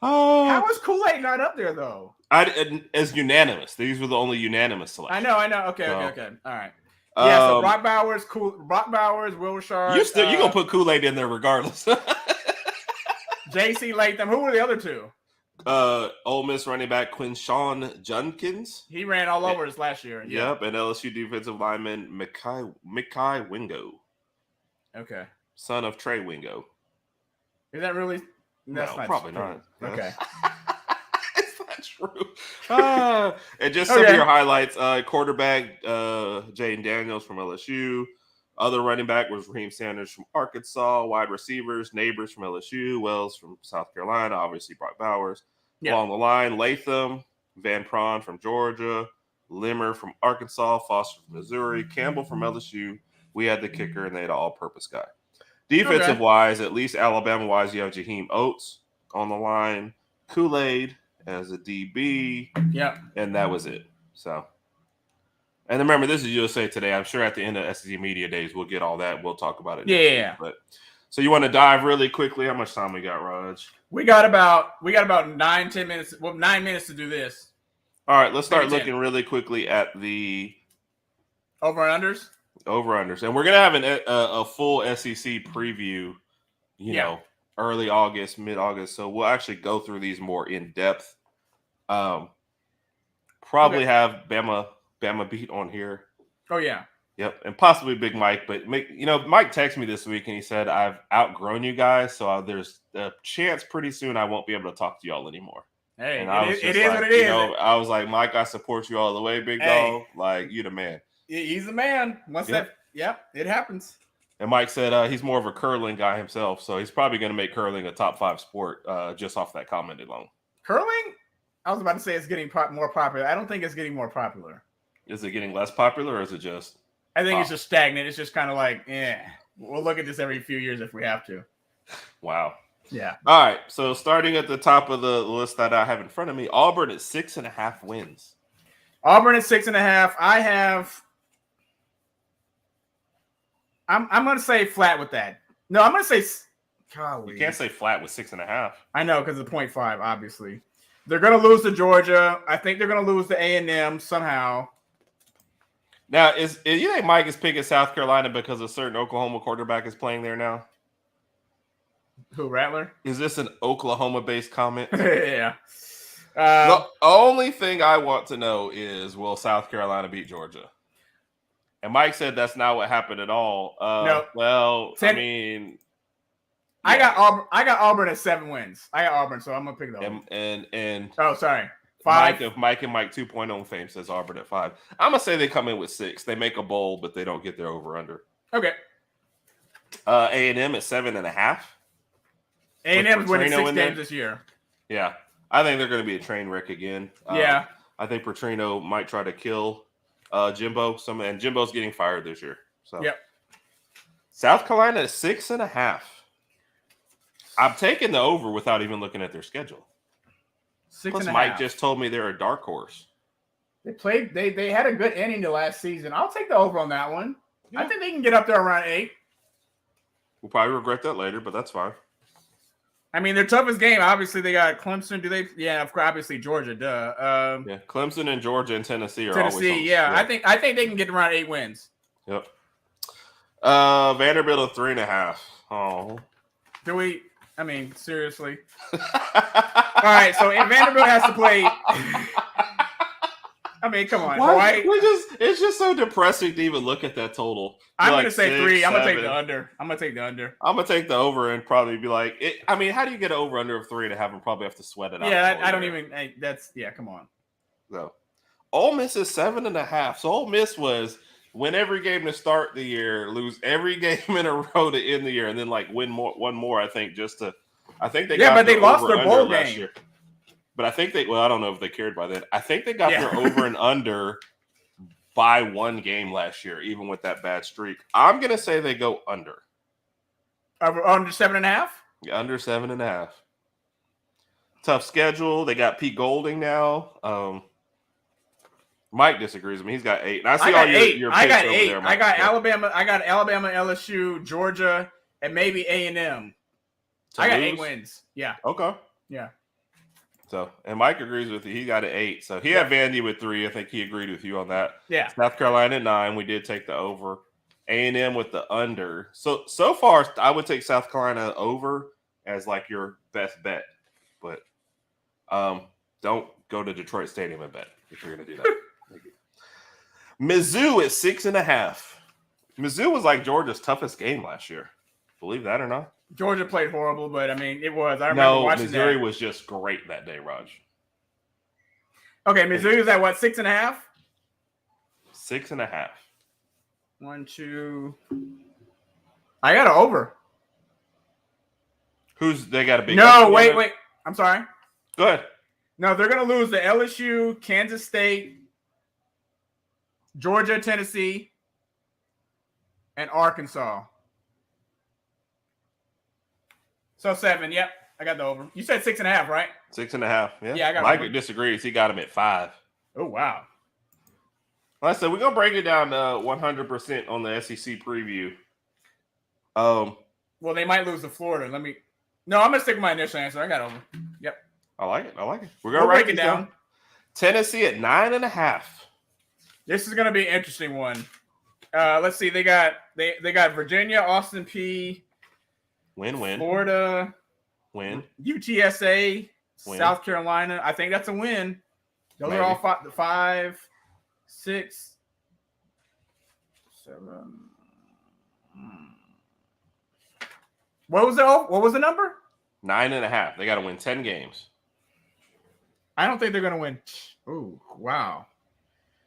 Oh, how was Kool-Aid not up there though? As unanimous. These were the only unanimous selections. I know. Okay. All right. Yeah, so Brock Bowers, Will Richard. You gonna put Kool-Aid in there regardless. J.C. Latham. Who were the other two? Ole Miss running back Quinshawn Judkins. He ran all over us last year. Yeah. Yep, and LSU defensive lineman Mekhi Wingo. Okay. Son of Trey Wingo. Is that really? That's no, probably not. Okay. It's not true. And just some of your highlights. Quarterback Jaden Daniels from LSU. Other running back was Raheem Sanders from Arkansas. Wide receivers, Neighbors from LSU. Wells from South Carolina. Obviously, Brock Bowers. Yep. Along the line, Latham, Van Pran from Georgia. Limmer from Arkansas. Foster from Missouri. Campbell from LSU. We had the kicker, and they had an all-purpose guy. Defensive-wise, at least Alabama-wise, you have Jaheim Oates on the line. Kool-Aid as a DB. Yeah. And that was it. So... And remember, this is USA Today. I'm sure at the end of SEC Media Days, we'll get all that. We'll talk about it. Yeah. But so you want to dive really quickly? How much time we got, Rodg? We got about 9-10 minutes. Well, 9 minutes to do this. All right, let's start looking really quickly at the over-unders. Over-unders, and we're gonna have a full SEC preview. You know, early August, mid-August. So we'll actually go through these more in depth. Probably have Bama beat on here. Oh, yeah. Yep, and possibly Big Mike. But, Mike texted me this week, and he said, I've outgrown you guys, so there's a chance pretty soon I won't be able to talk to y'all anymore. Hey, and it is what it is. I was like, Mike, I support you all the way, big dog. Like, you the man. He's the man. It happens. And Mike said he's more of a curling guy himself, so he's probably going to make curling a top 5 sport just off that comment alone. Curling? I was about to say it's getting more popular. I don't think it's getting more popular. Is it getting less popular, or is it just? I think it's just stagnant. It's just kind of like, we'll look at this every few years if we have to. Wow. Yeah. All right. So starting at the top of the list that I have in front of me, Auburn at 6.5 wins. Auburn at 6.5. I have. I'm going to say flat with that. No, I'm going to say. Golly. You can't say flat with 6.5. I know, because of 0.5, obviously. They're going to lose to Georgia. I think they're going to lose to A&M somehow. Now, you think Mike is picking South Carolina because a certain Oklahoma quarterback is playing there now? Who, Rattler? Is this an Oklahoma-based comment? Yeah. The only thing I want to know is, will South Carolina beat Georgia? And Mike said that's not what happened at all. No. Well, I got Auburn at 7 wins. I got Auburn, so I'm gonna pick them. And oh, sorry, 5. Mike and Mike 2.0 fame says Auburn at 5. I'm gonna say they come in with 6. They make a bowl, but they don't get their over under. Okay. A&M at 7.5. A&M's winning 6 games this year. Yeah, I think they're going to be a train wreck again. Yeah, I think Petrino might try to kill Jimbo. And Jimbo's getting fired this year. So yep. South Carolina at 6.5. I'm taking the over without even looking at their schedule. 6.5. Plus, Mike just told me they're a dark horse. They had a good ending to last season. I'll take the over on that one. Yeah. I think they can get up there around 8. We'll probably regret that later, but that's fine. I mean, their toughest game, obviously, they got Clemson. Yeah, obviously Georgia. Duh. Yeah, Clemson and Georgia and Tennessee are always. Yeah. I think they can get around 8 wins. Yep. Vanderbilt at 3.5. Oh. Do we? I mean, seriously. All right, so if Vanderbilt has to play. I mean, come on. Why? It's just so depressing to even look at that total. I'm going to say 3. I'm going to take the under. I'm going to take the over and probably be like, how do you get an over under of 3 to have them probably have to sweat it out? Yeah, I don't even. Come on. So, Ole Miss is 7.5. So Ole Miss was win every game to start the year, lose every game in a row to end the year, and then like win one more. I think they got but they lost their bowl last game. year. But I think I don't know if they cared by then. I think they got their over and under by one game last year, even with that bad streak. I'm gonna say they go under. Under 7.5? Yeah, under 7.5. Tough schedule. They got Pete Golding now. Mike disagrees with me. He's got 8. And I got 8. I got 8. There, I got Alabama. I got Alabama, LSU, Georgia, and maybe A&M. I got 8 wins. Yeah. Okay. Yeah. So, and Mike agrees with you. He got an 8. So he had Vandy with 3. I think he agreed with you on that. Yeah. South Carolina at 9. We did take the over. A&M with the under. So far, I would take South Carolina over as like your best bet. But don't go to Detroit Stadium and bet if you're going to do that. Mizzou at 6.5. Mizzou was like Georgia's toughest game last year. Believe that or not? Georgia played horrible, but I mean, it was. I remember watching Missouri that. was just great that day, Rodg. Okay, Missouri was at what, 6.5? 6.5. 1, 2. I got an over. They got a big? No, wait. I'm sorry. Go ahead. No, they're going to lose to LSU, Kansas State, Georgia, Tennessee, and Arkansas. So 7, yep. I got the over. You said 6.5, right? 6.5, yeah. Yeah, I got Mike disagrees. He got him at 5. Oh, wow. Like I said, we're going to break it down 100% on the SEC preview. Well, they might lose to Florida. No, I'm going to stick with my initial answer. I got over. Yep. I like it. We're going to break it down. Tennessee at 9.5. This is going to be an interesting one. Let's see. They got Virginia, Austin P. Win. Florida. Win. UTSA. Win. South Carolina. I think that's a win. Those are all 5, 6, 7. What was the number? 9.5. They got to win 10 games. I don't think they're going to win. Oh, wow.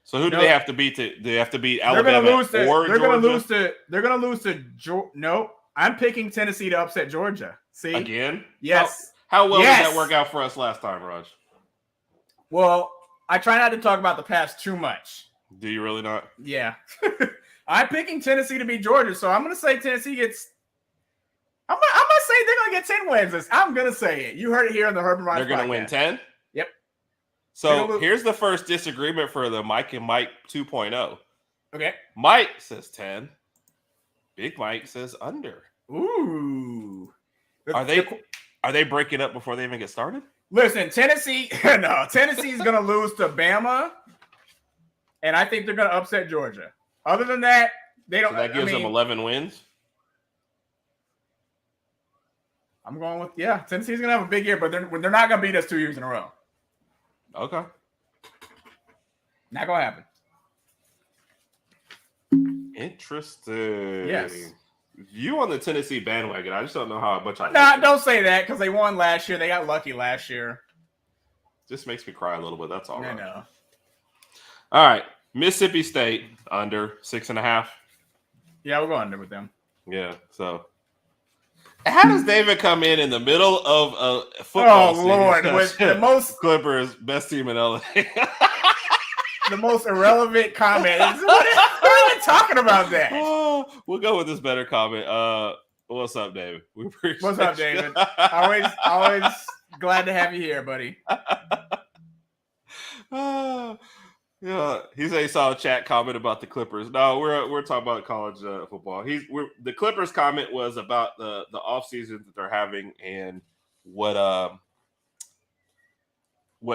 So who do they have to beat? They have to beat Alabama or Georgia? They're going to lose to Georgia. Nope. I'm picking Tennessee to upset Georgia. See? Again? Yes. How well did that work out for us last time, Rodg? Well, I try not to talk about the past too much. Do you really not? Yeah. I'm picking Tennessee to beat Georgia, so I'm going to say Tennessee gets – I'm going to say they're going to get 10 wins. I'm going to say it. You heard it here on the Herb and Rodg podcast. They're going to win 10? Yep. So here's the first disagreement for the Mike and Mike 2.0. Okay. Mike says 10. Big Mike says under. Ooh. Are they breaking up before they even get started? Listen, Tennessee – no, Tennessee's going to lose to Bama, and I think they're going to upset Georgia. Other than that, they don't – So that gives them 11 wins? I'm going with Tennessee's gonna have a big year, but they're not gonna beat us 2 years in a row. Okay, not gonna happen. Interesting. Yes, you on the Tennessee bandwagon. I just don't know how much I. Nah, don't say that because they won last year. They got lucky last year. Just makes me cry a little bit. That's all. I know. All right, Mississippi State under 6.5. Yeah, we'll go under with them. Yeah, so. How does David come in the middle of a football season? Oh, Lord. With the most Clippers, best team in LA. The most irrelevant comment. What are you talking about that? Oh, we'll go with this better comment. What's up, David? We appreciate What's up, David? Always glad to have you here, buddy. Yeah, he said he saw a chat comment about the Clippers. No, we're talking about college football. The Clippers comment was about the offseason that they're having and what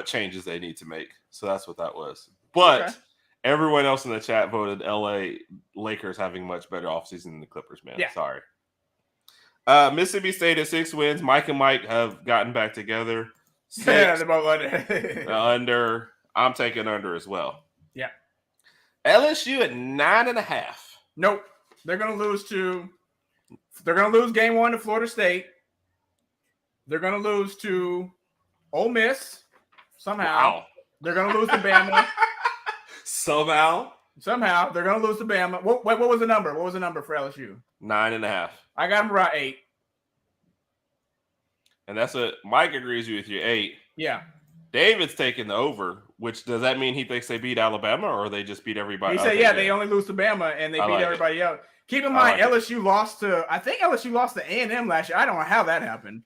changes they need to make. So that's what that was. But everyone else in the chat voted LA Lakers having much better offseason than the Clippers, man. Yeah. Sorry. Mississippi State at 6 wins. Mike and Mike have gotten back together. 6, under. I'm taking under as well. Yeah. LSU at 9.5. Nope. They're gonna lose game 1 to Florida State. They're gonna lose to Ole Miss somehow. Wow. They're going to lose to Bama. Somehow they're going to lose to Bama. What was the number? What was the number for LSU? 9.5. I got them around 8. And that's what Mike agrees with you, 8. Yeah. David's taking the over, which does that mean he thinks they beat Alabama or they just beat everybody? He said, they only lose to Bama and they beat everybody else. Keep in mind, LSU lost to A&M last year. I don't know how that happened.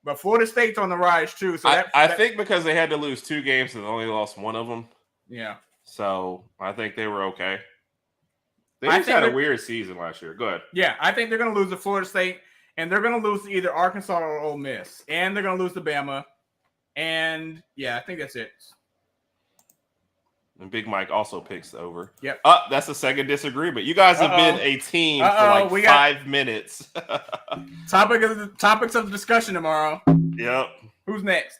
But Florida State's on the rise too. So I think because they had to lose 2 games and only lost one of them. Yeah. So I think they were okay. They just had a weird season last year. Go ahead. Yeah, I think they're going to lose to Florida State, and they're going to lose to either Arkansas or Ole Miss, and they're going to lose to Bama. And yeah, I think that's it. And Big Mike also picks the over. Yep. That's the second disagreement. You guys have been a team for like 5 minutes. Topics of discussion tomorrow. Yep. Who's next?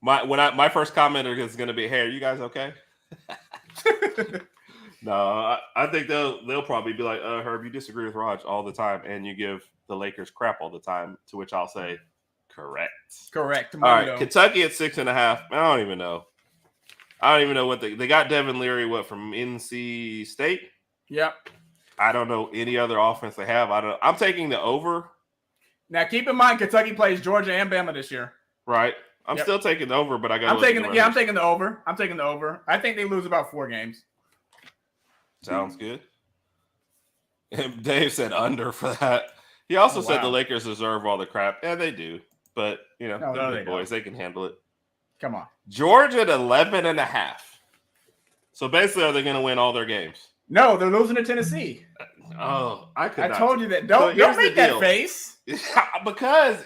My first comment is going to be, "Hey, are you guys okay?" No, I think they'll probably be like, "Herb, you disagree with Rodg all the time, and you give the Lakers crap all the time." To which I'll say, "Correct." Correct. All right, Kentucky at 6.5. I don't even know what they got. Devin Leary, from NC State? Yep. I don't know any other offense they have. I'm taking the over. Now keep in mind, Kentucky plays Georgia and Bama this year. Right. I'm still taking the over, but I got. I'm taking the over. I'm taking the over. I think they lose about 4 games. Sounds good. And Dave said under for that. He also said the Lakers deserve all the crap, and they do. But they're big boys; they can handle it. Come on, Georgia at 11.5. So basically, are they going to win all their games? No, they're losing to Tennessee. Oh, I told you that. Don't make that face. Because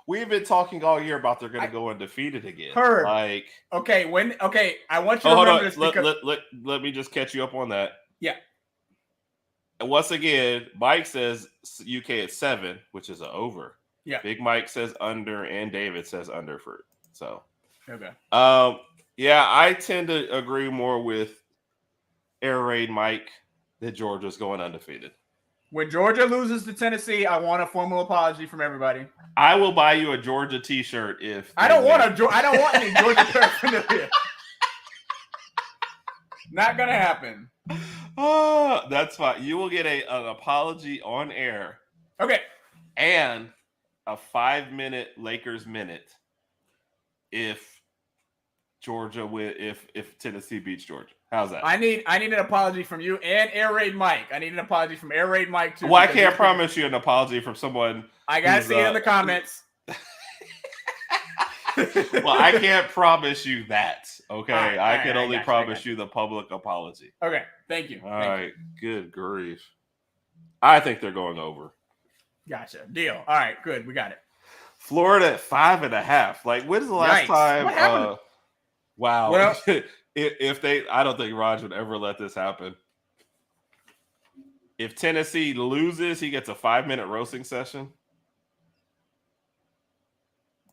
we've been talking all year about they're going to go undefeated again. Heard. I want you to remember this. Let me just catch you up on that. Yeah. And once again, Mike says UK at 7, which is an over. Yeah. Big Mike says under, and David says under for it. So. Okay. Yeah, I tend to agree more with Air Raid Mike that Georgia's going undefeated. When Georgia loses to Tennessee, I want a formal apology from everybody. I will buy you a Georgia T-shirt if I don't want any Georgia paraphernalia. Not gonna happen. Oh, that's fine. You will get an apology on air. Okay. And a 5-minute Lakers minute if Tennessee beats Georgia. How's that? I need an apology from you and Air Raid Mike. I need an apology from Air Raid Mike too. Well, I can't promise you an apology from someone. I gotta see it in the comments. Well, I can't promise you that. Okay, I can only promise you the public apology. Okay, thank you. All right, good grief. I think they're going over. Gotcha. Deal. All right, good. We got it. Florida at 5.5. Like, when's the last time? What happened? Wow. Well, I don't think Rodg would ever let this happen. If Tennessee loses, he gets a 5-minute roasting session.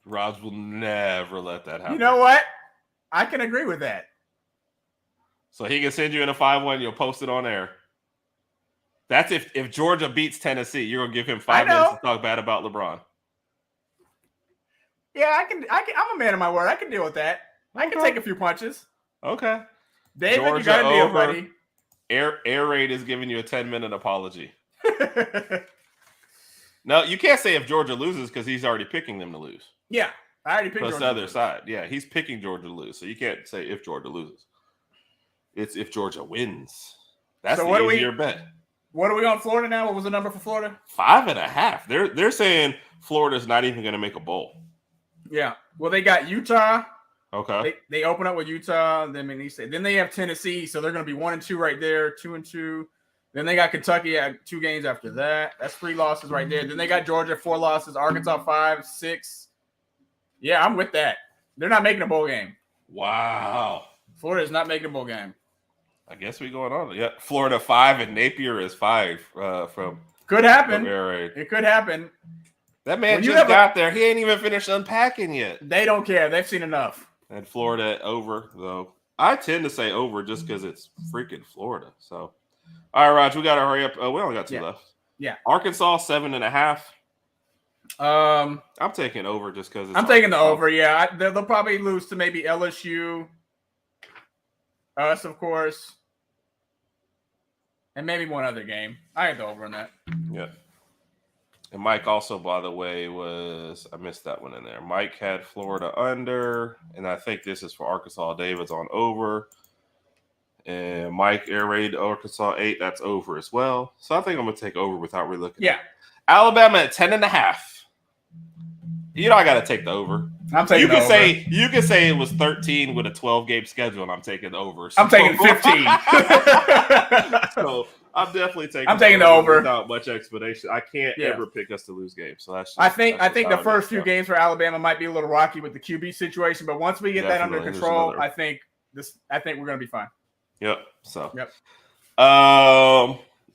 Rodg will never let that happen. You know what? I can agree with that. So he can send you in a 5-1. You'll post it on air. That's if Georgia beats Tennessee, you're gonna give him 5 minutes to talk bad about LeBron. Yeah, I can. I'm a man of my word. I can deal with that. I can take a few punches. Okay. David, Georgia you got a deal, buddy. Air Raid is giving you a 10-minute apology. No, you can't say if Georgia loses because he's already picking them to lose. Yeah, I already picked Georgia. Plus the other side. Yeah, he's picking Georgia to lose. So you can't say if Georgia loses. It's if Georgia wins. That's the easier bet. What are we on Florida now? What was the number for Florida? 5.5. They're saying Florida's not even going to make a bowl. Yeah. Well, they got Utah. Okay. They open up with Utah. Then they have Tennessee, so they're going to be 1-2 right there, 2-2. Then they got Kentucky at 2 games after that. That's 3 losses right there. Then they got Georgia 4 losses, Arkansas 5, 6. Yeah, I'm with that. They're not making a bowl game. Wow. Florida's not making a bowl game. I guess we going on. Yeah, Florida 5 and Napier is 5 from. Could happen. It could happen. That man just got there. He ain't even finished unpacking yet. They don't care. They've seen enough. And Florida over, though. I tend to say over just because it's freaking Florida. So, all right, Raj, we got to hurry up. We only got 2 left. Yeah. Arkansas 7.5. I'm taking over just because I'm taking the over. Yeah, they'll probably lose to maybe LSU, us, of course, and maybe one other game. I had the over on that. Yep. And Mike also, by the way, I missed that one in there. Mike had Florida under, and I think this is for Arkansas. David's on over. And Mike air raid Arkansas 8. That's over as well. So I think I'm going to take over without really looking. Yeah. Alabama at 10.5. You know I got to take the over. I'm taking the over. You can say it was 13 with a 12-game schedule, and I'm taking the over. So. I'm taking 15. So I'm definitely taking. I'm taking the over without much explanation. I can't ever pick us to lose games. So that's. Just, I think the first few games for Alabama might be a little rocky with the QB situation, but once we get that under control, I think we're going to be fine. Yep. So. Yep.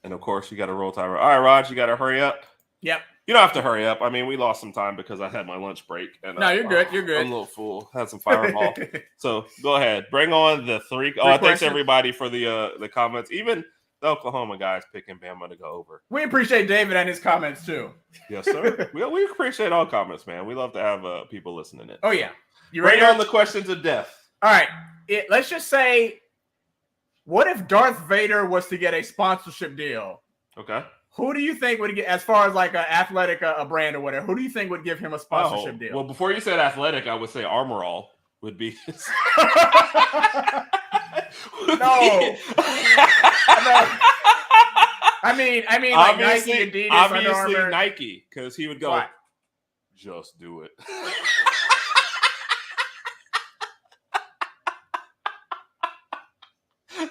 And of course you got to roll timer. All right, Rod, you got to hurry up. Yep. You don't have to hurry up. I mean, we lost some time because I had my lunch break. And, no, you're good. You're good. I'm a little full. Had some Fireball. So go ahead. Bring on the three. Thanks everybody for the comments. Even the Oklahoma guys picking Bama to go over. We appreciate David and his comments too. Yes, sir. we appreciate all comments, man. We love to have people listening in. Oh yeah. You ready? Bring on the questions of death. All right. Let's just say, what if Darth Vader was to get a sponsorship deal? Okay. Who do you think would get, as far as like an athletic, a brand or whatever, who do you think would give him a sponsorship deal? Well, before you said athletic, I would say Armor All would be his. No. I mean, like Nike, Adidas, obviously Under Armour. Nike, because he would go, Why? Just do it.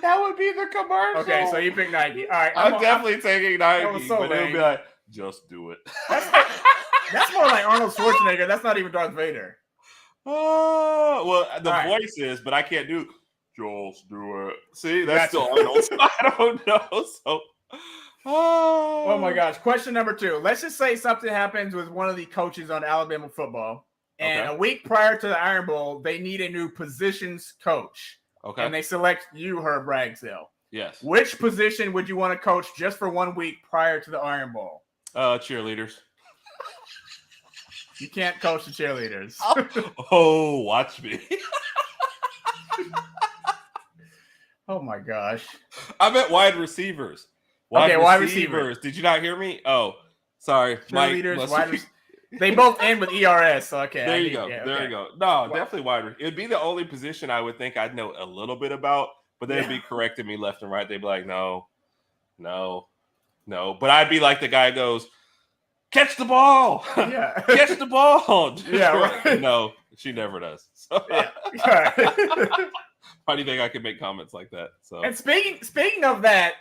That would be the commercial. Okay, so you pick Nike. All right, I'm definitely taking Nike, so but it would be like, just do it. That's more like Arnold Schwarzenegger. That's not even Darth Vader. Oh, well, the voice is, but I can't do just do it. See, that's still Arnold. I don't know. So, oh my gosh. Question number 2. Let's just say something happens with one of the coaches on Alabama football, and a week prior to the Iron Bowl, they need a new positions coach. Okay. And they select you, Herb Ragsdale. Yes. Which position would you want to coach just for 1 week prior to the Iron Bowl? Cheerleaders. You can't coach the cheerleaders. Oh, watch me. Oh my gosh. I meant wide receivers. Wide receivers. Did you not hear me? Oh, sorry. Cheerleaders, they both end with ERS. So okay. There you go. There you go. No, definitely wide receiver. It'd be the only position I would think I'd know a little bit about, but they'd be correcting me left and right. They'd be like, no. But I'd be like the guy goes, catch the ball. Yeah. Catch the ball. Yeah. Right. No, she never does. So. Yeah. Right. Why do you think I could make comments like that? So. And speaking of that,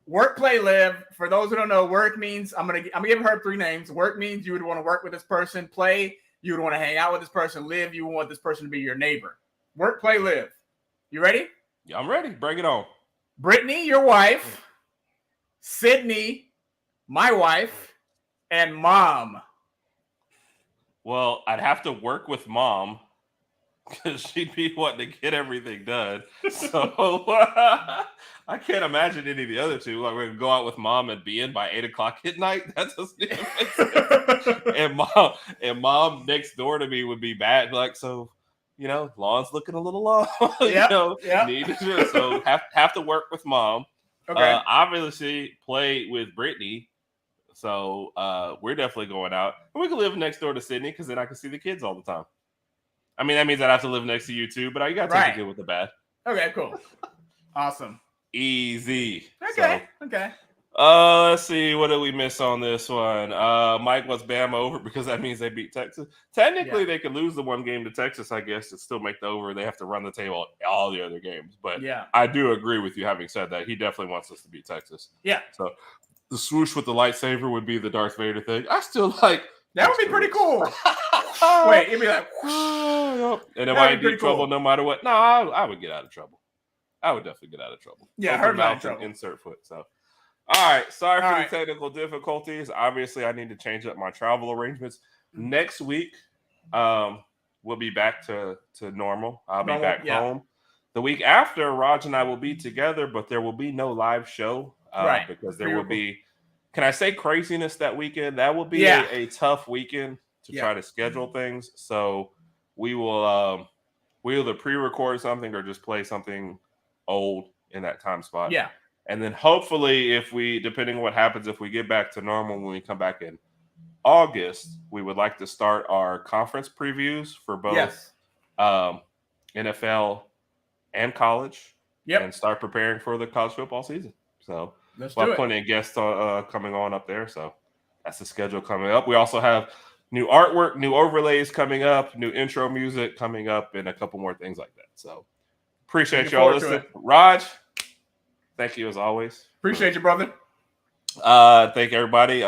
work, play, live. For those who don't know, work means I'm gonna give her 3 names. Work means you would want to work with this person. Play, you would want to hang out with this person. Live, you want this person to be your neighbor. Work, play, live. You ready? Yeah, I'm ready. Bring it on. Brittany, your wife. Sydney, my wife, and mom. Well, I'd have to work with mom because she'd be wanting to get everything done. So I can't imagine any of the other two. Like we're gonna go out with mom and be in by 8:00 at night. That doesn't even make sense. And mom next door to me would be bad. Like, so, lawn's looking a little long. Need to so have to work with mom. Okay. Obviously play with Brittany. So we're definitely going out. And we can live next door to Sydney because then I can see the kids all the time. I mean, that means I'd have to live next to you too, but you got to take the good with the bad. Okay, cool. Awesome. Easy. Okay. Let's see. What did we miss on this one? Mike wants Bama over because that means they beat Texas. Technically, they could lose the 1 game to Texas, I guess, and still make the over. They have to run the table all the other games. But I do agree with you having said that. He definitely wants us to beat Texas. Yeah. So the swoosh with the lightsaber would be the Darth Vader thing. I still like. That would be pretty cool. Wait, it'd be like. And if I be trouble no matter what. No, I would get out of trouble. I would definitely get out of trouble. Yeah, her mouth trouble. Insert foot. So, all right. Sorry for the technical difficulties. Obviously, I need to change up my travel arrangements. Next week, we'll be back to normal. I'll be back home. The week after, Rodg and I will be together, but there will be no live show because there will be can I say craziness that weekend? That will be a tough weekend to try to schedule things. So we will we either pre-record something or just play something old in that time spot. Yeah. And then hopefully depending on what happens, if we get back to normal when we come back in August, we would like to start our conference previews for both NFL and college and start preparing for the college football season. So we'll have plenty of guests coming on up there. So that's the schedule coming up. We also have new artwork, new overlays coming up, new intro music coming up, and a couple more things like that. So appreciate y'all listening. Rodg, thank you as always. Appreciate you, brother. Thank everybody.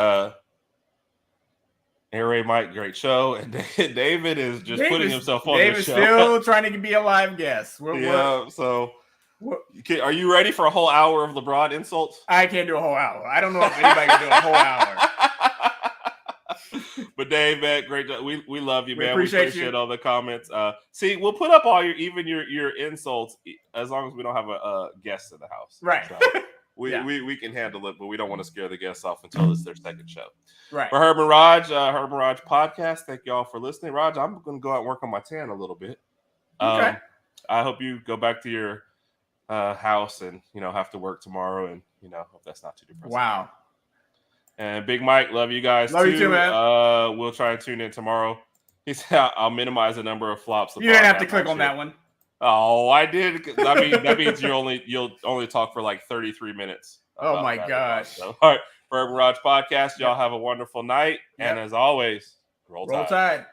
Air Mike, great show. And David is just putting himself on the show. David's still trying to be a live guest. So are you ready for a whole hour of LeBron insults? I can't do a whole hour. I don't know if anybody can do a whole hour. But Dave, man, great job. We love you, man. We appreciate all the comments. See, we'll put up all your insults as long as we don't have a guest in the house. Right. So we can handle it, but we don't want to scare the guests off until it's their second show. Right. For Herb and Rodg podcast, thank y'all for listening. Rodg, I'm going to go out and work on my tan a little bit. Okay. I hope you go back to your house and have to work tomorrow, and hope that's not too depressing. Wow. And Big Mike, love you guys. Love you too, man. We'll try and tune in tomorrow. He said I'll minimize the number of flops. You didn't have to click on that one. Oh, I did. That means you'll only talk for like 33 minutes. Oh my gosh! So, all right, for Rodg podcast, y'all have a wonderful night, and as always, roll Tide.